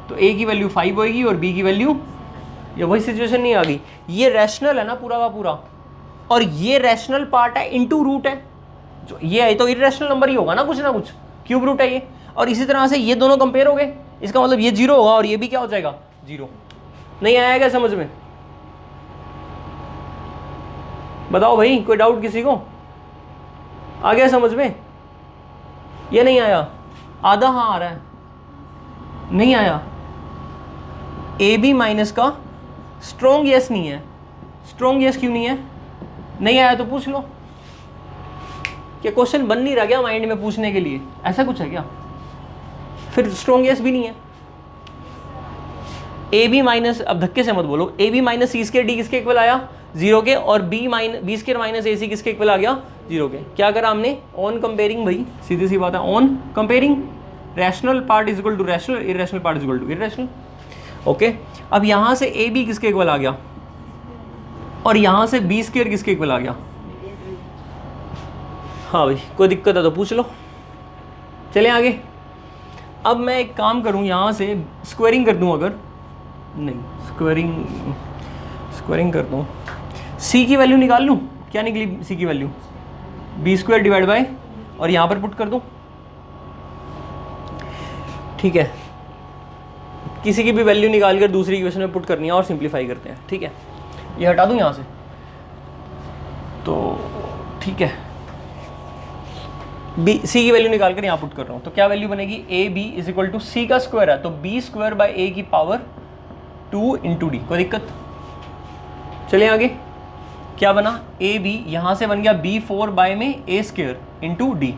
तो a की वैल्यू 5 होगी और b की वैल्यू, ये वही सिचुएशन नहीं आ गई। ये रैशनल है ना पूरा का पूरा, और ये रैशनल पार्ट है इनटू रूट है, जो ये है तो इररेशनल नंबर ही होगा ना कुछ, क्यूब रूट है ये। और इसी तरह से ये दोनों कंपेयर हो गए, इसका मतलब ये 0 होगा और ये भी क्या हो जाएगा 0। नहीं आया क्या समझ में? बताओ भाई, कोई डाउट किसी को? आ गया समझ में? ये नहीं आया? आधा हाँ आ रहा है, नहीं आया। ए बी माइनस का स्ट्रॉन्ग यस नहीं है। स्ट्रॉन्ग यस क्यों नहीं है? नहीं आया तो पूछ लो। क्या क्वेश्चन बन नहीं रहा क्या माइंड में पूछने के लिए? ऐसा कुछ है क्या? फिर स्ट्रॉन्ग यस भी नहीं है। ए बी माइनस, अब धक्के से मत बोलो, a b minus c square d किसके इक्वल आया 0 के, और b square minus a c किसके इक्वल आ गया 0 के। क्या करा हमने? ऑन कंपेयरिंग भाई, सीधी सी बात है, on comparing rational part is equal to rational, irrational part is equal to irrational. Okay, अब यहां से ए बी किसके इक्वल आ गया और यहां से बी स्क्वायर किसके इक्वल आ गया? हाँ भाई, कोई दिक्कत है तो पूछ लो। चले आगे। अब मैं एक काम करूं, यहां से स्क्वायरिंग कर दूं, अगर नहीं स्क्वायरिंग कर दूं, सी की वैल्यू निकाल लूं। क्या निकली सी की value? B square divide by, और यहां पर पुट कर दूं। ठीक है, किसी की भी वैल्यू निकाल कर दूसरी इक्वेशन में पुट करनी है और सिंप्लीफाई करते हैं। ठीक है, ये हटा दूं यहां से, तो ठीक है, बी सी की वैल्यू निकाल कर यहाँ पुट कर रहा हूँ, तो क्या वैल्यू बनेगी? A b is equal to c का स्क्वायर है तो बी स्क्वायर बाय ए की पावर 2 इंटू डी। कोई दिक्कत? चलिए आगे। क्या बना? ए बी यहाँ से बन गया बी 4 बाय में a square into d,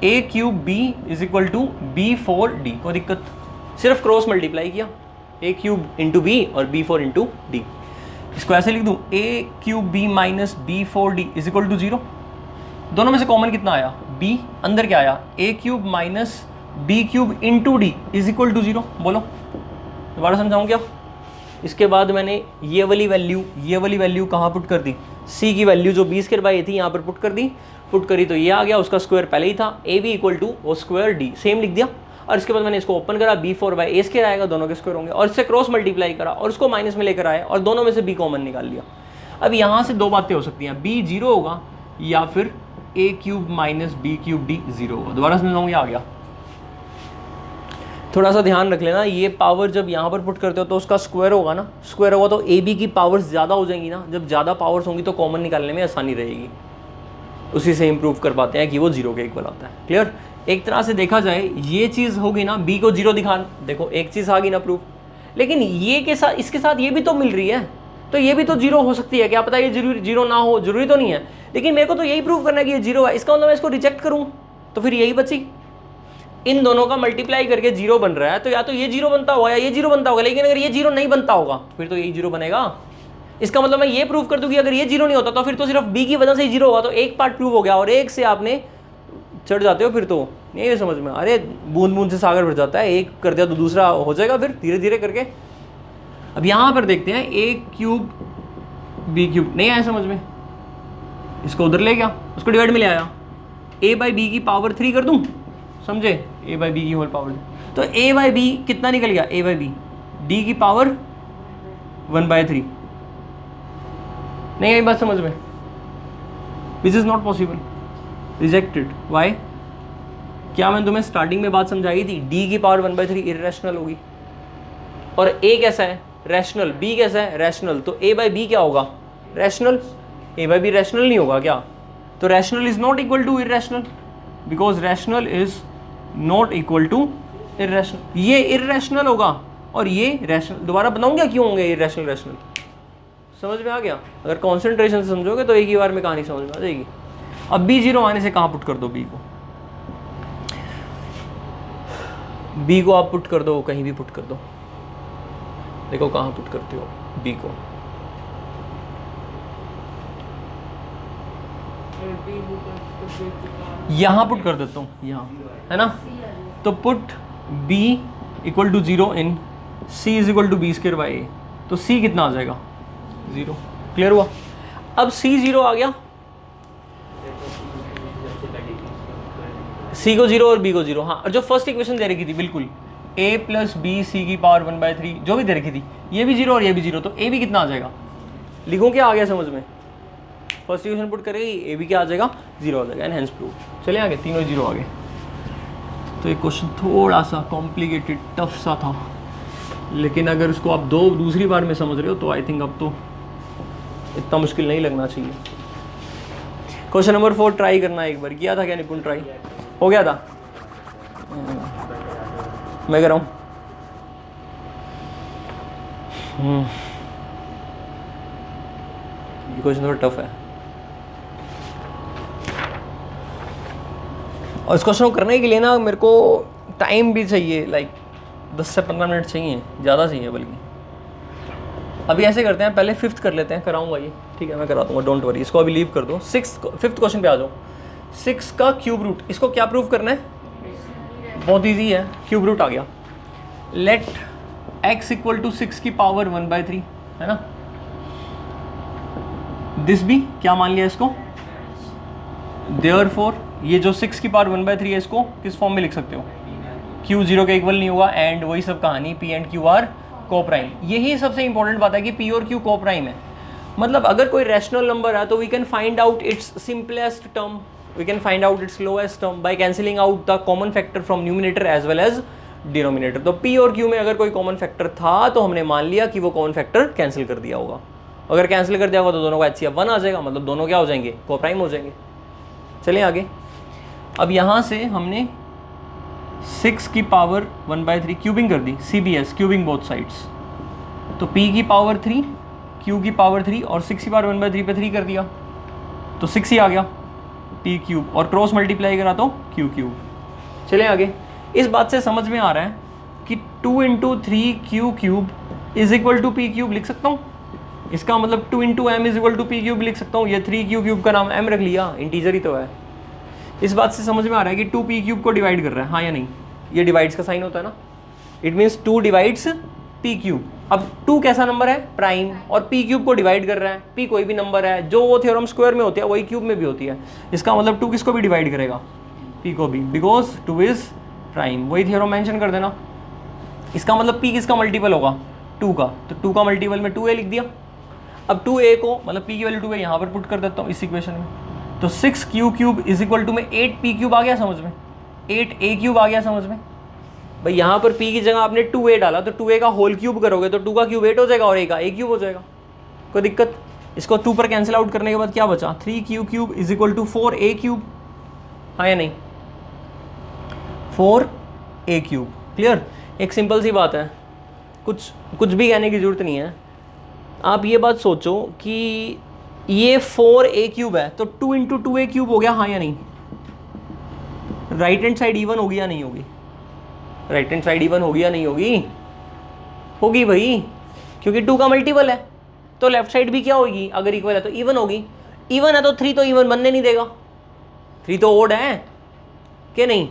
a cube b is equal to b 4 d. कोई दिक्कत? सिर्फ क्रॉस मल्टीप्लाई किया, ए क्यूब इंटू बी और बी 4 इंटू डी। इसको ऐसे लिख दूँ, a cube b minus b 4 d is equal to 0। दोनों में से कॉमन कितना आया? b, अंदर क्या आया? a cube minus b cube into d is equal to 0। बोलो, दोबारा समझाऊँ क्या? इसके बाद मैंने ये वाली वैल्यू कहाँ पुट कर दी? c की वैल्यू जो बी स्क्वायर बाई थी यहाँ पर पुट कर दी। पुट करी तो ये आ गया, उसका स्क्वायर पहले ही था, a b equal to o square d, same लिख दिया। और इसके बाद मैंने इसको ओपन करा, बी 4 बाई ए स्क्वायर आएगा, दोनों के स्क्वायर होंगे, और इससे क्रॉस मल्टीप्लाई करा और उसको माइनस में लेकर आए और दोनों में से b कॉमन निकाल लिया। अब यहाँ से दो बातें हो सकती हैं, b 0 होगा या फिर a cube minus b cube d 0 होगा। दोबारा समझाऊँ, ये आ गया। थोड़ा सा ध्यान रख लेना, ये पावर जब यहाँ पर पुट करते हो तो उसका स्क्वायर होगा ना, स्क्वायर होगा तो ए बी की पावर्स ज़्यादा हो जाएंगी ना, जब ज़्यादा पावर्स होंगी तो कॉमन निकालने में आसानी रहेगी। उसी से इम्प्रूव कर पाते हैं कि वो 0 के इक्वल आता है। क्लियर? एक तरह से देखा जाए ये चीज़ होगी ना, बी को 0 दिखा, देखो एक चीज़ आ गई ना प्रूफ, लेकिन ये के साथ इसके साथ ये भी तो मिल रही है, तो ये भी तो 0 हो सकती है। क्या पता ये जरूरी 0 ना हो, जरूरी तो नहीं है, लेकिन मेरे को तो यही प्रूव करना है कि ये 0 है। इसका मतलब मैं इसको रिजेक्ट करूं तो फिर यही बची। इन दोनों का मल्टीप्लाई करके 0 बन रहा है, तो या तो ये 0 बनता होगा या ये 0 बनता होगा, लेकिन अगर ये 0 नहीं बनता होगा फिर तो यही 0 बनेगा। इसका मतलब मैं ये प्रूव कर दूं कि अगर ये 0 नहीं होता तो फिर तो सिर्फ b की वजह से ही 0 होगा, तो एक पार्ट प्रूव हो गया। और एक से आपने चढ़ जाते हो फिर तो नहीं समझ में, अरे बूंद बूंद से सागर भर जाता है, एक कर दिया तो दूसरा हो जाएगा फिर धीरे धीरे करके। अब यहाँ पर देखते हैं, ए क्यूब बी क्यूब नहीं आया समझ में, इसको उधर ले गया, उसको डिवाइड में ले आया, a बाई बी की पावर 3 कर दूं, समझे, a बाई बी की होल पावर, तो a बाई बी कितना निकल गया? a बाई बी डी की पावर 1/3। नहीं आई बात समझ में? Which is not possible, rejected. Why? क्या मैंने तुम्हें स्टार्टिंग में बात समझाई थी, d की पावर 1/3 इररेशनल होगी, और a कैसा है? रैशनल। b कैसा है? रैशनल। तो a बाई बी क्या होगा? Rational. a by b rational नहीं होगा क्या? तो rational is not equal to irrational, because rational is not equal to irrational. ये इररेशनल होगा और ये रैशनल। दोबारा बताऊँ क्या क्यों होंगे इररेशनल रैशनल? समझ में आ गया? अगर कॉन्सेंट्रेशन से समझोगे तो एक ही बार में कहानी समझ में आ जाएगी। अब b 0 आने से कहाँ पुट कर दो? b को आप पुट कर दो, कहीं भी पुट कर दो। देखो कहाँ पुट करते हो b को, यहाँ पुट कर देता हूँ, यहाँ है ना। तो put b equal to 0 in c is equal to b square by a, तो c कितना आ जाएगा? 0। क्लियर हुआ? अब C0 आ गया, C को 0 और B को 0, हाँ, और जो फर्स्ट इक्वेशन दे रखी थी बिल्कुल a प्लस बी सी की पावर 1/3 जो भी दे रखी थी, ये भी 0 और ये भी 0, तो a भी कितना आ जाएगा, लिखूँ क्या, आ गया समझ में, फर्स्ट इक्वेशन पुट करेगी a भी क्या आ जाएगा, 0 आ जाएगा, एंड हेंस प्रूव। चले आगे, तीनों 0 आ गए। तो ये क्वेश्चन थोड़ा सा कॉम्प्लिकेटेड टफ सा था, लेकिन अगर उसको आप दूसरी बार में समझ रहे हो तो आई थिंक अब तो इतना मुश्किल नहीं लगना चाहिए। क्वेश्चन नंबर 4 ट्राई करना, एक बार किया था क्या निपुण, ट्राई हो गया था, मैं कर रहा हूँ। ये क्वेश्चन थोड़ा टफ है, और इस क्वेश्चन को करने के लिए ना मेरे को टाइम भी चाहिए, लाइक 10 से 15 मिनट चाहिए, ज़्यादा चाहिए बल्कि। अभी ऐसे करते हैं, पहले 5th कर लेते हैं, कराऊंगा ये, ठीक है, मैं करा दूंगा, डोंट वरी, इसको अभी लीव कर दो। 5th क्वेश्चन पे आ जाओ। 6 का क्यूब रूट, इसको क्या प्रूव करना है, बहुत ईजी है, क्यूब रूट आ गया। लेट x इक्वल टू 6 की पावर 1/3 है ना, दिस भी क्या मान लिया इसको, देयरफॉर ये जो 6 की पावर 1/3 है, इसको किस फॉर्म में लिख सकते हो, q 0 के इक्वल नहीं होगा, एंड वही सब कहानी p एंड q आर को प्राइम। यही सबसे इंपॉर्टेंट बात है कि p और q को प्राइम है, मतलब अगर कोई रैशनल नंबर है तो we can find out its simplest term, we can find out its lowest term by cancelling out the common factor from numerator as well as denominator. तो p और q में अगर कोई कॉमन फैक्टर था तो हमने मान लिया कि वो कॉमन फैक्टर कैंसिल कर दिया होगा, अगर कैंसिल कर दिया होगा तो दोनों का HCF 1 आ जाएगा, मतलब दोनों क्या हो जाएंगे, को प्राइम हो जाएंगे। चलिए आगे, अब यहाँ से हमने 6 की पावर 1/3 क्यूबिंग कर दी, CBS क्यूबिंग बोथ साइड्स, तो p की पावर 3 q की पावर 3 और 6 की पावर 1/3 पे 3 कर दिया तो 6 ही आ गया p क्यूब, और क्रॉस मल्टीप्लाई करा तो q क्यूब। चले आगे, इस बात से समझ में आ रहा है कि 2 × 3q cube is equal to p cube लिख सकता हूँ, इसका मतलब 2 × m is equal to p cube लिख सकता हूँ, ये 3q क्यूब का नाम m रख लिया, इंटीजर ही तो है। इस बात से समझ में आ रहा है कि 2p क्यूब को डिवाइड कर रहा है, हाँ या नहीं, ये डिवाइड्स का साइन होता है ना, it means 2 divides p cube. अब 2 कैसा नंबर है, प्राइम, और p क्यूब को डिवाइड कर रहा है, p कोई भी नंबर है, जो वो थ्योरम स्क्वायर में होती है वही क्यूब में भी होती है, इसका मतलब 2 किसको भी डिवाइड करेगा, p को भी, बिकॉज 2 इज प्राइम, वही थ्योरम मेंशन कर देना। इसका मतलब p किसका मल्टीपल होगा, 2 का, तो 2 का मल्टीपल में 2a लिख दिया। अब 2a को, मतलब p की वैल्यू 2 है, यहाँ पर पुट कर देता हूँ इस इक्वेशन में, तो 6q cube is equal to में 8p क्यूब आ गया समझ में, 8a क्यूब आ गया समझ में। भाई यहाँ पर p की जगह आपने 2a डाला, तो 2a का होल क्यूब करोगे तो 2 का क्यूब 8 हो जाएगा और a का a क्यूब हो जाएगा, कोई दिक्कत। इसको 2 पर कैंसिल आउट करने के बाद क्या बचा, 3q cube is equal to 4a cube, हाँ या नहीं, 4a क्यूब। क्लियर, एक सिंपल सी बात है, कुछ भी कहने की जरूरत नहीं है। आप ये बात सोचो कि ये 4a क्यूब है तो 2 × 2a क्यूब हो गया, हाँ या नहीं, राइट हैंड साइड इवन होगी या नहीं होगी, राइट हैंड साइड इवन होगी या नहीं होगी, होगी भाई, क्योंकि 2 का मल्टीपल है, तो लेफ्ट साइड भी क्या होगी, अगर इक्वल है तो इवन होगी, इवन है तो 3 तो इवन बनने नहीं देगा, 3 तो ओड है कि नहीं,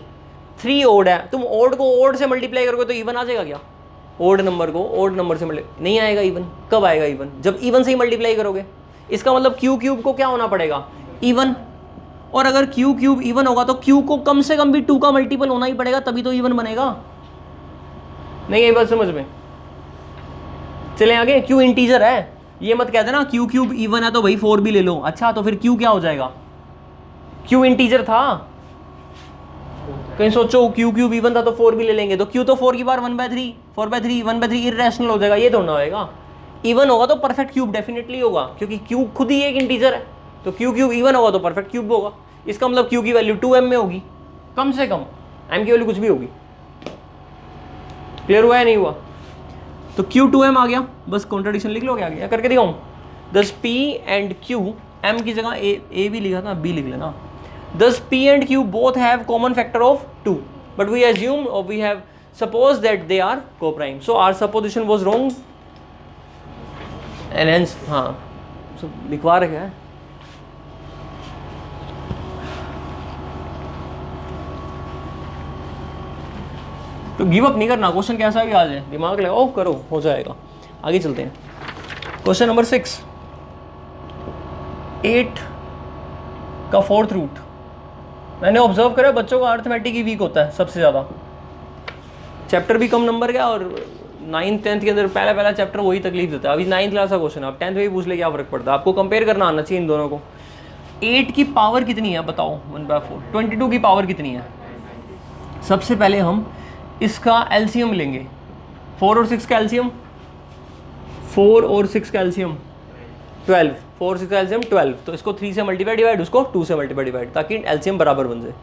3 ओड है, तुम ओड को ओड से मल्टीप्लाई करोगे तो इवन आ जाएगा क्या, ओड नंबर को ओड नंबर से मल्टीप्लाई नहीं आएगा इवन, कब आएगा इवन, जब इवन से ही मल्टीप्लाई करोगे। इसका मतलब क्यू क्यूब को क्या होना पड़ेगा, इवन, और अगर क्यू क्यूब इवन होगा तो क्यू को कम से कम भी 2 का मल्टीपल होना ही पड़ेगा, तभी तो इवन बनेगा। नहीं है बात समझ में, चले आगे। क्यू इंटीजर है, ये मत कह देना क्यू क्यूब इवन है तो भाई 4 भी ले लो, अच्छा तो फिर क्यू क्या हो जाएगा, क्यू इंटीजर था, कहीं सोचो क्यू क्यूब इवन था तो 4 भी ले लेंगे, तो क्यू तो 4 की बार 1/3, 4/3 1/3 इरेशनल हो जाएगा, ये थोड़ा होएगा, इवन होगा तो परफेक्ट क्यूब डेफिनेटली होगा, क्योंकि क्यू खुद ही एक इंटीजर है, तो क्यू क्यूब इवन होगा तो परफेक्ट क्यूब होगा। इसका मतलब क्यू की वैल्यू 2m में होगी कम से कम, m की वैल्यू कुछ भी होगी। क्लियर हुआ या नहीं हुआ, तो क्यू 2m आ गया, बस कॉन्ट्रडिक्शन लिख लो, क्या करके दिखाऊं, दस p एंड q, m की जगह a भी लिखा था, b लिख लेना, thus p and q both have common factor of 2, but we assume or we have supposed that they are co-prime, so our supposition was wrong and hence हाँ so लिखवा रखा है। तो गिव अप नहीं करना, question कैसा भी आ जाए दिमाग लगाओ, करो, हो जाएगा। आगे चलते हैं, क्वेश्चन नंबर 6। 8 का 4th रूट। मैंने ऑब्जर्व करा बच्चों का अर्थमेटिक ही वीक होता है सबसे ज़्यादा, चैप्टर भी कम नंबर का और 9th 10th के अंदर पहला चैप्टर वही तकलीफ देता है। अभी 9th क्लास का क्वेश्चन है, आप 10th में भी पूछ ले क्या फ़र्क पड़ता है, आपको कंपेयर करना आना चाहिए इन दोनों को। 8 की पावर कितनी है बताओ 1/4, 22 की पावर कितनी है। सबसे पहले हम इसका एलसीएम लेंगे, 4 और 6 का एलसीएम, 4 और 6 का एलसीएम 12, 4 6 का एलसीएम 12, तो इसको 3 से मल्टीप्लाई डिवाइड, उसको 2 से मल्टीप्लाई डिवाइड, ताकि एलसीएम बराबर बन जाए।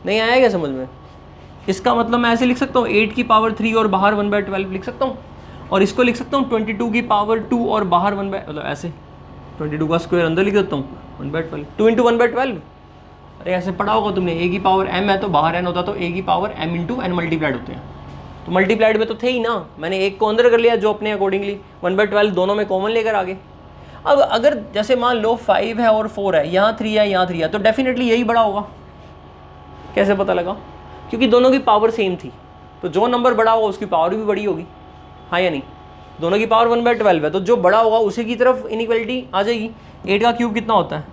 नहीं आया क्या समझ में? इसका मतलब मैं ऐसे लिख सकता हूँ 8 की पावर 3 और बाहर 1/12 लिख सकता हूँ, और इसको लिख सकता हूँ 22 की पावर 2 और बाहर 1 मतलब ऐसे 22 का स्क्वायर अंदर लिख देता हूँ 1/12, 2 इंटू 1/12। अरे ऐसे पढ़ा होगा तुमने, ए की पावर m है तो बाहर n होता, तो ए की power m into n multiplied होते हैं, तो मल्टीप्लाइड में तो थे ही ना, मैंने एक को अंदर कर लिया जो अपने अकॉर्डिंगली 1/12 दोनों में कॉमन लेकर आगे। अब अगर जैसे मान लो 5 है और 4 है, यहाँ 3 है यहाँ 3 है, तो डेफिनेटली यही बड़ा होगा। कैसे पता लगा? क्योंकि दोनों की पावर सेम थी, तो जो नंबर बड़ा होगा उसकी पावर भी बड़ी होगी, हाँ या नहीं? दोनों की पावर 1/12 है, तो जो बड़ा होगा उसी की तरफ इनइक्वालिटी आ जाएगी। 8 का क्यूब कितना होता है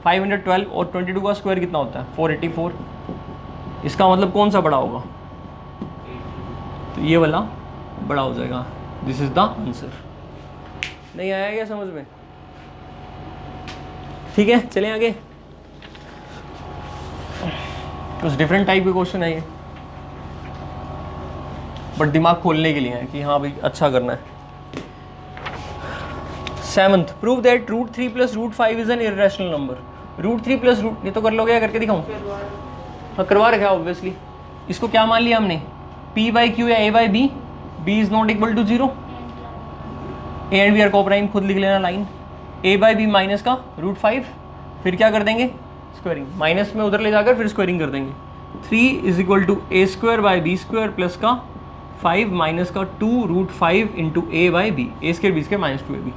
512, और 22 का स्क्वायर कितना होता है 484। इसका मतलब कौन सा बड़ा होगा? तो ये वाला बड़ा हो जाएगा। This is the answer. नहीं आया क्या समझ में? ठीक है, चलें आगे। कुछ डिफरेंट टाइप के क्वेश्चन है ये, बट दिमाग खोलने के लिए है कि हाँ भाई अच्छा करना है। 7th, prove that √3 + √5 is an irrational number. √3 + root, ये तो कर लोगे या करके दिखाऊं? हाँ करवा रखा है ऑब्वियसली। इसको क्या मान लिया हमने, p/q या a/b, b is not equal to 0, a and b are coprime, खुद लिख लेना लाइन। a/b माइनस का √5, फिर क्या कर देंगे स्क्वायरिंग, माइनस में उधर ले जाकर फिर स्क्वायरिंग कर देंगे। 3 is equal to a² plus का 5 माइनस का 2√5 into a/b, a² minus 2ab।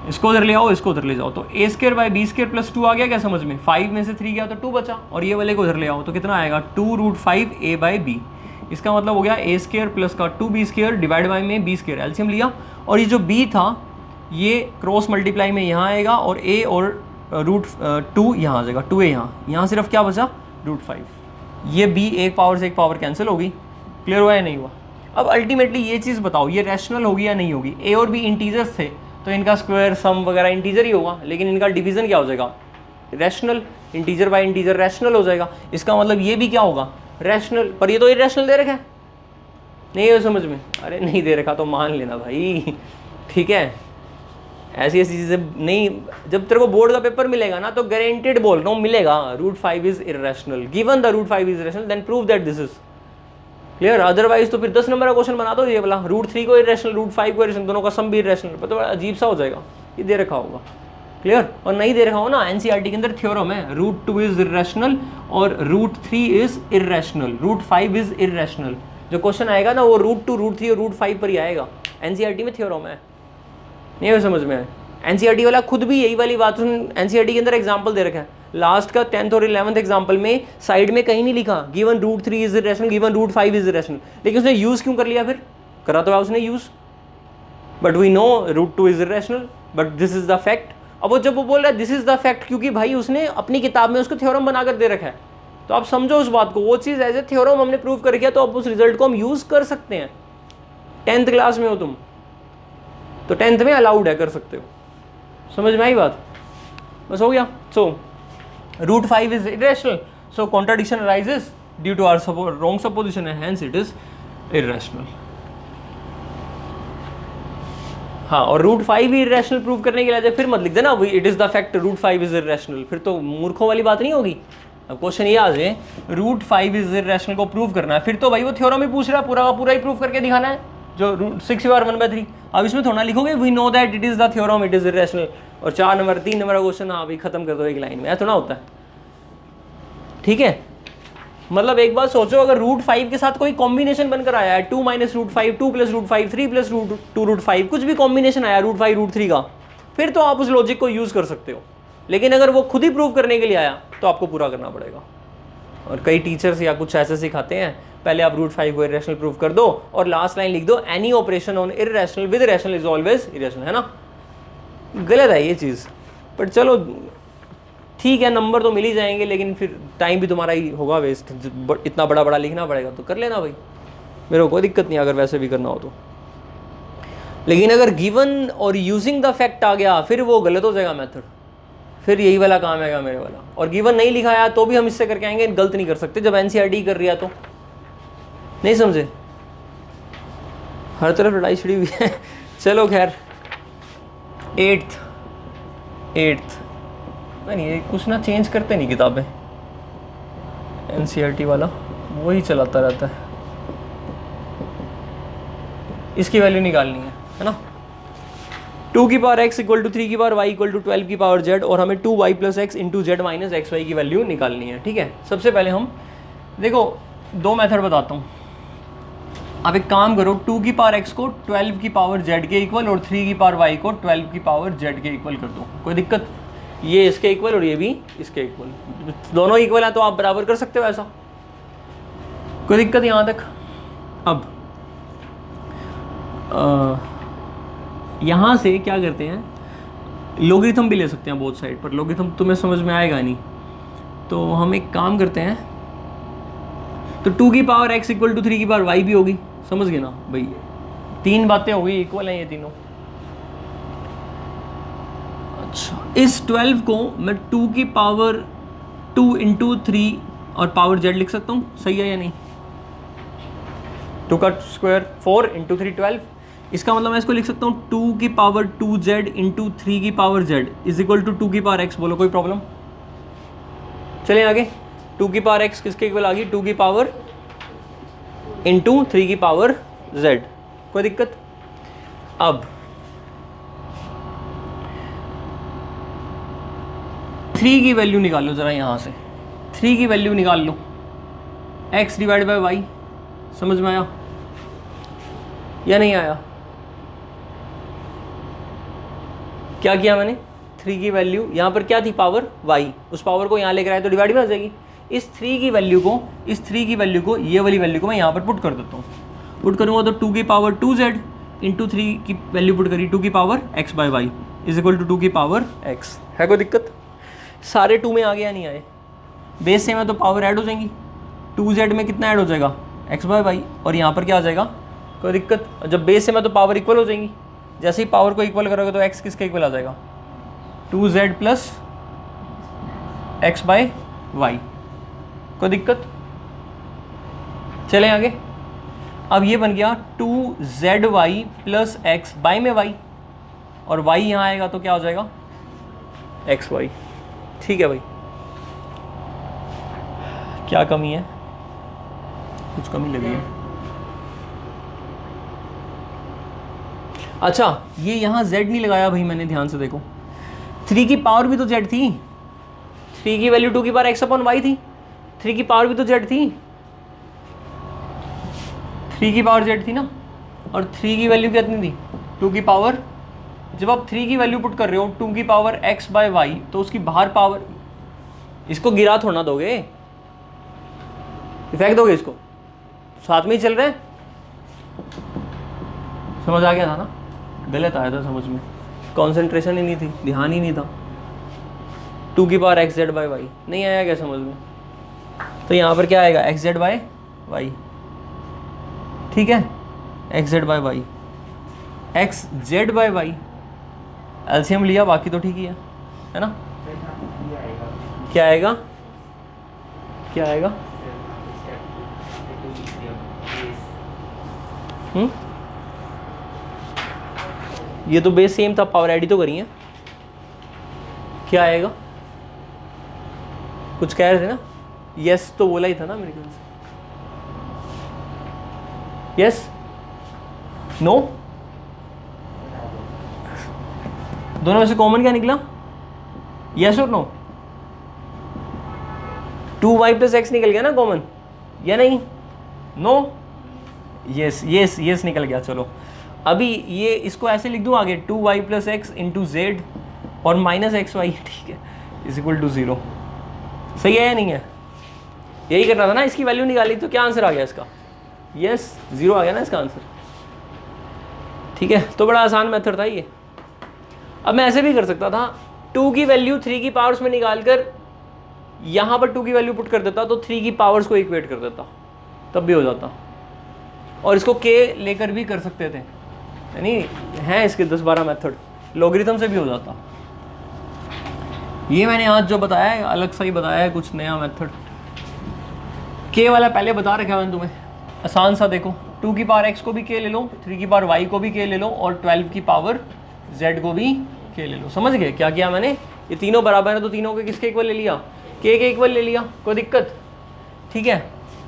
इसको उधर ले आओ, इसको उधर ले जाओ, तो a² प्लस 2 आ गया क्या समझ में? 5 में से 3 गया तो 2 बचा, और ये वाले को उधर ले आओ तो कितना आएगा 2√5 a/b। इसका मतलब हो गया a² प्लस का 2b² डिवाइड बाई में b² एलसीएम लिया, और ये जो b था ये क्रॉस मल्टीप्लाई में यहाँ आएगा, और a और √2 यहाँ आ जाएगा, 2a यहाँ सिर्फ क्या बचा √5। ये b एक पावर से एक पावर कैंसिल होगी। क्लियर हुआ या नहीं हुआ? अब अल्टीमेटली ये चीज़ बताओ ये रैशनल होगी या नहीं होगी? a और b इंटीजर्स थे तो इनका स्क्वायर सम वगैरह इंटीजर ही होगा, लेकिन इनका डिवीजन क्या हो जाएगा rational, integer by integer rational हो जाएगा। इसका मतलब ये भी क्या होगा रैशनल, पर ये तो इरैशनल दे रखा है, नहीं है समझ में? अरे नहीं दे रखा तो मान लेना भाई, ठीक है? ऐसी ऐसी चीज़ें नहीं, जब तेरे को बोर्ड का पेपर मिलेगा ना तो गारंटेड बोल रहा हूँ मिलेगा √5 is irrational, given the √5 is irrational then prove that this is clear. Otherwise तो फिर 10 नंबर का क्वेश्चन बना दो ये वाला, √3 को इरैशनल, √5 को इरैशनल, दोनों का सम भी इरैशनल, तो बड़ा अजीब सा हो जाएगा। ये दे रखा होगा क्लियर, और नहीं दे रखा हो ना एनसीईआरटी के अंदर थ्योरम है √2 इज इरैशनल और √3 इज इरैशनल, √5 इज इरैशनल। जो क्वेश्चन आएगा ना वो √2, √3 और √5 पर ही आएगा, एनसीईआरटी में थ्योरम है, नहीं समझ में आए? एनसीईआरटी वाला खुद भी यही वाली बात, एनसीईआरटी के अंदर एग्जांपल दे रखा है, लास्ट का 10th और 11th एग्जांपल में साइड में कहीं नहीं लिखा given √3 is irrational, given √5 is irrational, लेकिन उसने यूज़ क्यों कर लिया? फिर करा तो उसने use, but we know √2 is irrational but this is the fact. अब वो जब वो बोल रहा है दिस इज द फैक्ट, क्योंकि भाई उसने अपनी किताब में उसको थ्योरम बनाकर दे रखा है, तो आप समझो उस बात को, वो चीज़ एज ए थ्योरम हमने प्रूव कर किया, तो अब उस रिजल्ट को हम यूज़ कर सकते हैं। 10th क्लास में हो तुम तो 10th में अलाउड है, कर सकते हो। समझ में आई बात? बस हो गया। So √5 is irrational, so contradiction arises due to our wrong supposition and hence it is irrational. हाँ, और √5 भी इरैशनल प्रूव करने के लिए फिर मत लिख देना it is the fact √5 is irrational, फिर तो मूर्खों वाली बात नहीं होगी। अब क्वेश्चन ये आ जाए √5 इज इरैशनल को प्रूव करना है, फिर तो भाई वो थ्योरम ही पूछ रहा है, पूरा का पूरा ही प्रूव करके दिखाना है जो 6/1/3। अब इसमें थोड़ा लिखोगे we know that it is the theorem it is irrational, और 4 नंबर 3 नंबर का क्वेश्चन हाँ भाई खत्म कर दो एक लाइन में, ऐसा थोड़ा होता है। ठीक है, मतलब एक बात सोचो, अगर √5 के साथ कोई कॉम्बिनेशन बनकर आया है 2 - √5, 2 + √5, 3 + √2√5, कुछ भी कॉम्बिनेशन आया √5 √3 का, फिर तो आप उस लॉजिक को यूज़ कर सकते हो। लेकिन अगर वो खुद ही प्रूव करने के लिए आया तो आपको पूरा करना पड़ेगा। और कई टीचर्स या कुछ ऐसे सिखाते हैं पहले आप √5 को इरैशनल प्रूव कर दो और लास्ट लाइन लिख दो any operation on irrational with rational is always irrational, है ना? गलत है ये चीज़, पर चलो ठीक है, नंबर तो मिल ही जाएंगे, लेकिन फिर टाइम भी तुम्हारा ही होगा वेस्ट, इतना बड़ा बड़ा लिखना पड़ेगा, तो कर लेना भाई, मेरे को कोई दिक्कत नहीं अगर वैसे भी करना हो तो। लेकिन अगर गिवन और यूजिंग द फैक्ट आ गया फिर वो गलत हो जाएगा मेथड, फिर यही वाला काम आएगा मेरे वाला। और गिवन नहीं लिखा है तो भी हम इससे करके आएंगे, गलत नहीं कर सकते जब एनसीईआरटी कर रही है तो। नहीं समझे, हर तरफ लड़ाई छिड़ी हुई है। चलो खैर, एट्थ नहीं, ये कुछ ना चेंज करते नहीं किताबें, एनसीईआरटी वाला वही चलाता रहता है। इसकी वैल्यू निकालनी है ना, 2 की पावर x इक्वल टू 3 की पावर y इक्वल टू 12 की पावर z, और हमें 2y plus x into z minus x y की वैल्यू निकालनी है। ठीक है, सबसे पहले हम देखो 2 मेथड बताता हूँ। अब एक काम करो, 2 की पावर x को 12 की पावर z के इक्वल और 3 की पावर y को 12 की पावर z के इक्वल कर दो। कोई दिक्कत? ये इसके इक्वल और ये भी इसके इक्वल, दोनों इक्वल है तो आप बराबर कर सकते हो ऐसा, कोई दिक्कत यहाँ तक? अब यहाँ से क्या करते हैं, लॉगरिथम भी ले सकते हैं बोथ साइड पर, लॉगरिथम तुम्हें समझ में आएगा नहीं, तो हम एक काम करते हैं, तो 2 की पावर x इक्वल टू 3 की पावर y भी होगी, समझ गए ना भाई, 3 बातें हो गई, इक्वल हैं ये तीनों। अच्छा, इस 12 को मैं 2 की पावर 2 इंटू 3 और पावर z लिख सकता हूँ, सही है या नहीं? 2 का स्क्वायर 4 इंटू 3 12, इसका मतलब मैं इसको लिख सकता हूँ 2 की पावर 2z इंटू 3 की power z is equal to 2 की पावर x। बोलो कोई प्रॉब्लम? चलें आगे, 2 की पावर x किसके इक्वल आ गई? 2 की पावर इंटू 3 की पावर z, कोई दिक्कत? अब 3 की वैल्यू निकाल लो जरा, यहाँ से 3 की वैल्यू निकाल लो, x डिवाइड बाय वाई, समझ में आया या नहीं आया? क्या किया मैंने? 3 की वैल्यू यहाँ पर क्या थी? पावर y, उस पावर को यहाँ लेकर आए तो डिवाइड में आ जाएगी। इस 3 की वैल्यू को, इस 3 की वैल्यू को, ये वाली वैल्यू को मैं यहाँ पर पुट कर देता हूँ। पुट करूँगा तो 2 की पावर 2z इंटू 3 की वैल्यू पुट करी 2 की power x by y is equal to 2 की पावर x। है कोई दिक्कत? सारे 2 में आ गया नहीं आए? बेस सेम है तो पावर ऐड हो जाएंगी, 2z में कितना ऐड हो जाएगा? x बाय वाई, और यहाँ पर क्या आ जाएगा? कोई दिक्कत? जब बेस सेम है तो पावर इक्वल हो जाएंगी, जैसे ही पावर को इक्वल करोगे तो x किसके इक्वल आ जाएगा? 2z plus x by Y. कोई दिक्कत? चलें आगे। अब ये बन गया 2zy प्लस एक्स बाय में y, और y यहाँ आएगा तो क्या हो जाएगा? xy। ठीक है भाई, क्या कमी है? कुछ कमी लगी है? अच्छा, ये यहाँ z नहीं लगाया भाई मैंने, ध्यान से देखो, 3 की पावर भी तो z थी, 3 की वैल्यू 2 की पावर x अपॉन वाई थी, 3 की पावर भी तो z थी, 3 की पावर z थी ना, और 3 की वैल्यू कितनी थी? 2 की पावर, जब आप 3 की वैल्यू पुट कर रहे हो 2 की पावर x बाय वाई, तो उसकी बाहर पावर, इसको गिरा थोड़ा दोगे, इफेक्ट दोगे इसको, साथ में ही चल रहे हैं। समझ आ गया था ना? गलत आया था समझ में, कंसंट्रेशन ही नहीं थी, ध्यान ही नहीं था। 2 की power x z by y नहीं आया क्या समझ में? तो यहाँ पर क्या आएगा? एक्स जेड बाई वाई, ठीक है, x z by y, x z by y, LCM लिया, बाकी तो ठीक ही है ना? क्या आएगा? क्या आएगा? ये तो बेस सेम था, पावर ऐड ही तो करी है। क्या आएगा? कुछ कह रहे थे ना? यस तो बोला ही था ना मेरे ख्याल से। यस, नो, दोनों में से कॉमन क्या निकला? यस और नो? 2y प्लस एक्स निकल गया ना कॉमन, या नहीं? नो, यस यस यस निकल गया। चलो अभी ये इसको ऐसे लिख दूँ आगे, 2y plus x into Z और माइनस एक्स वाई, ठीक है, इज इक्वल टू 0। सही है या नहीं है? यही करना था ना, इसकी वैल्यू निकाली तो क्या आंसर आ गया इसका? यस, 0 आ गया ना इसका आंसर। ठीक है, तो बड़ा आसान मेथड था ये। अब मैं ऐसे भी कर सकता था, 2 की वैल्यू 3 की पावर्स में निकाल कर यहाँ पर 2 की वैल्यू पुट कर देता तो 3 की पावर्स को इक्वेट कर देता, तब भी हो जाता। और इसको k लेकर भी कर सकते थे, यानी हैं इसके 10-12 मेथड, लॉगरिथम से भी हो जाता। ये मैंने आज जो बताया है अलग सा ही बताया है, कुछ नया मेथड। k वाला पहले बता रखा है मैंने तुम्हें, आसान सा। देखो 2 की पावर x को भी k ले लो, 3 की पावर y को भी k ले लो, और 12 की पावर z को भी k ले लो। समझ गए क्या किया मैंने? ये तीनों बराबर है तो तीनों के किसके इक्वल ले लिया? k के इक्वल ले लिया, कोई दिक्कत? ठीक है।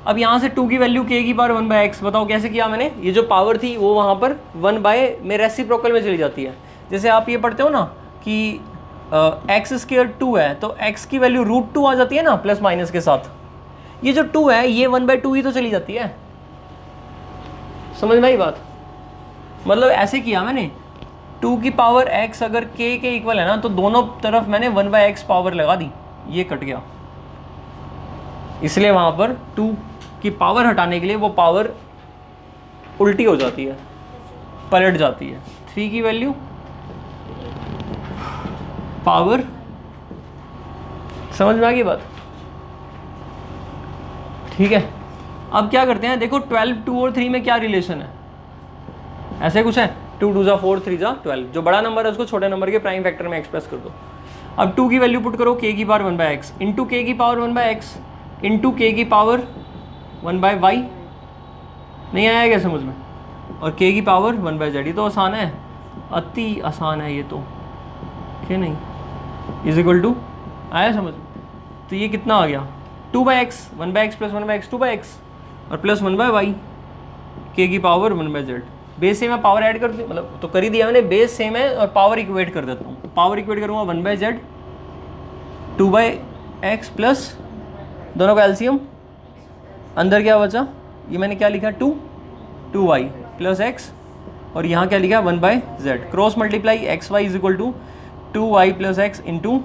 अब यहाँ से 2 की वैल्यू k की पावर 1/x, बताओ कैसे किया मैंने? ये जो पावर थी वो वहाँ पर 1 में रेसिप्रोकल में चली जाती है। जैसे आप ये पढ़ते हो ना कि x² 2 है तो x की वैल्यू √2 आ जाती है ना, प्लस माइनस के साथ। ये जो 2 है ये 1/2 ही तो चली जाती है। समझ में आई बात? मतलब ऐसे किया मैंने, 2 की पावर x अगर k के इक्वल है ना तो दोनों तरफ मैंने 1/x पावर लगा दी, ये कट गया। इसलिए वहाँ पर 2 की पावर हटाने के लिए वो पावर उल्टी हो जाती है, पलट जाती है। 3 की वैल्यू पावर, समझ में आ गई बात? ठीक है। अब क्या करते हैं, देखो 12, 2 और 3 में क्या रिलेशन है? ऐसे कुछ है, 2 2 जा 4 3 जा 12। जो बड़ा नंबर है उसको छोटे नंबर के प्राइम फैक्टर में एक्सप्रेस कर दो। अब 2 की वैल्यू पुट करो k की पावर 1/x इंटू k की पावर 1/x इंटू k की पावर 1/y। नहीं आया क्या समझ में? और k की पावर 1/z। ये तो आसान है, अति आसान है ये तो, क्या नहीं? इज इक्वल टू, आया समझ? तो ये कितना आ गया? 2/x 1/x plus 1/x 2/x और प्लस 1/y, k की पावर 1/z। बेस सेम है, पावर ऐड कर दी, मतलब तो कर ही दिया मैंने। बेस सेम है और पावर इक्वेट कर देता हूँ। पावर इक्वेट करूँगा 1/z 2/x प्लस, दोनों का एलसीएम, अंदर क्या बचा? ये मैंने क्या लिखा? 2y प्लस x, और यहाँ क्या लिखा? 1/z। Cross multiply xy is equal to 2y plus x into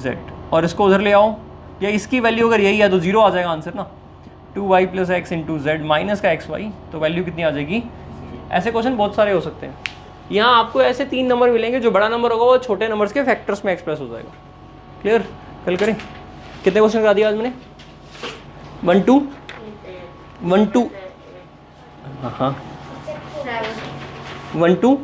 z। और इसको उधर ले आओ, या इसकी वैल्यू अगर यही है तो 0 आ जाएगा आंसर ना। 2y plus x into z minus का xy, तो वैल्यू कितनी आ जाएगी? ऐसे क्वेश्चन बहुत सारे हो सकते हैं। यहाँ आपको ऐसे 3 नंबर मिलेंगे, जो बड़ा नंबर होगा वो छोटे नंबर्स के फैक्टर्स में एक्सप्रेस हो जाएगा। क्लियर? कल करें? कितने क्वेश्चन करा दिया आज मैंने? 1 2 हाँ 1 2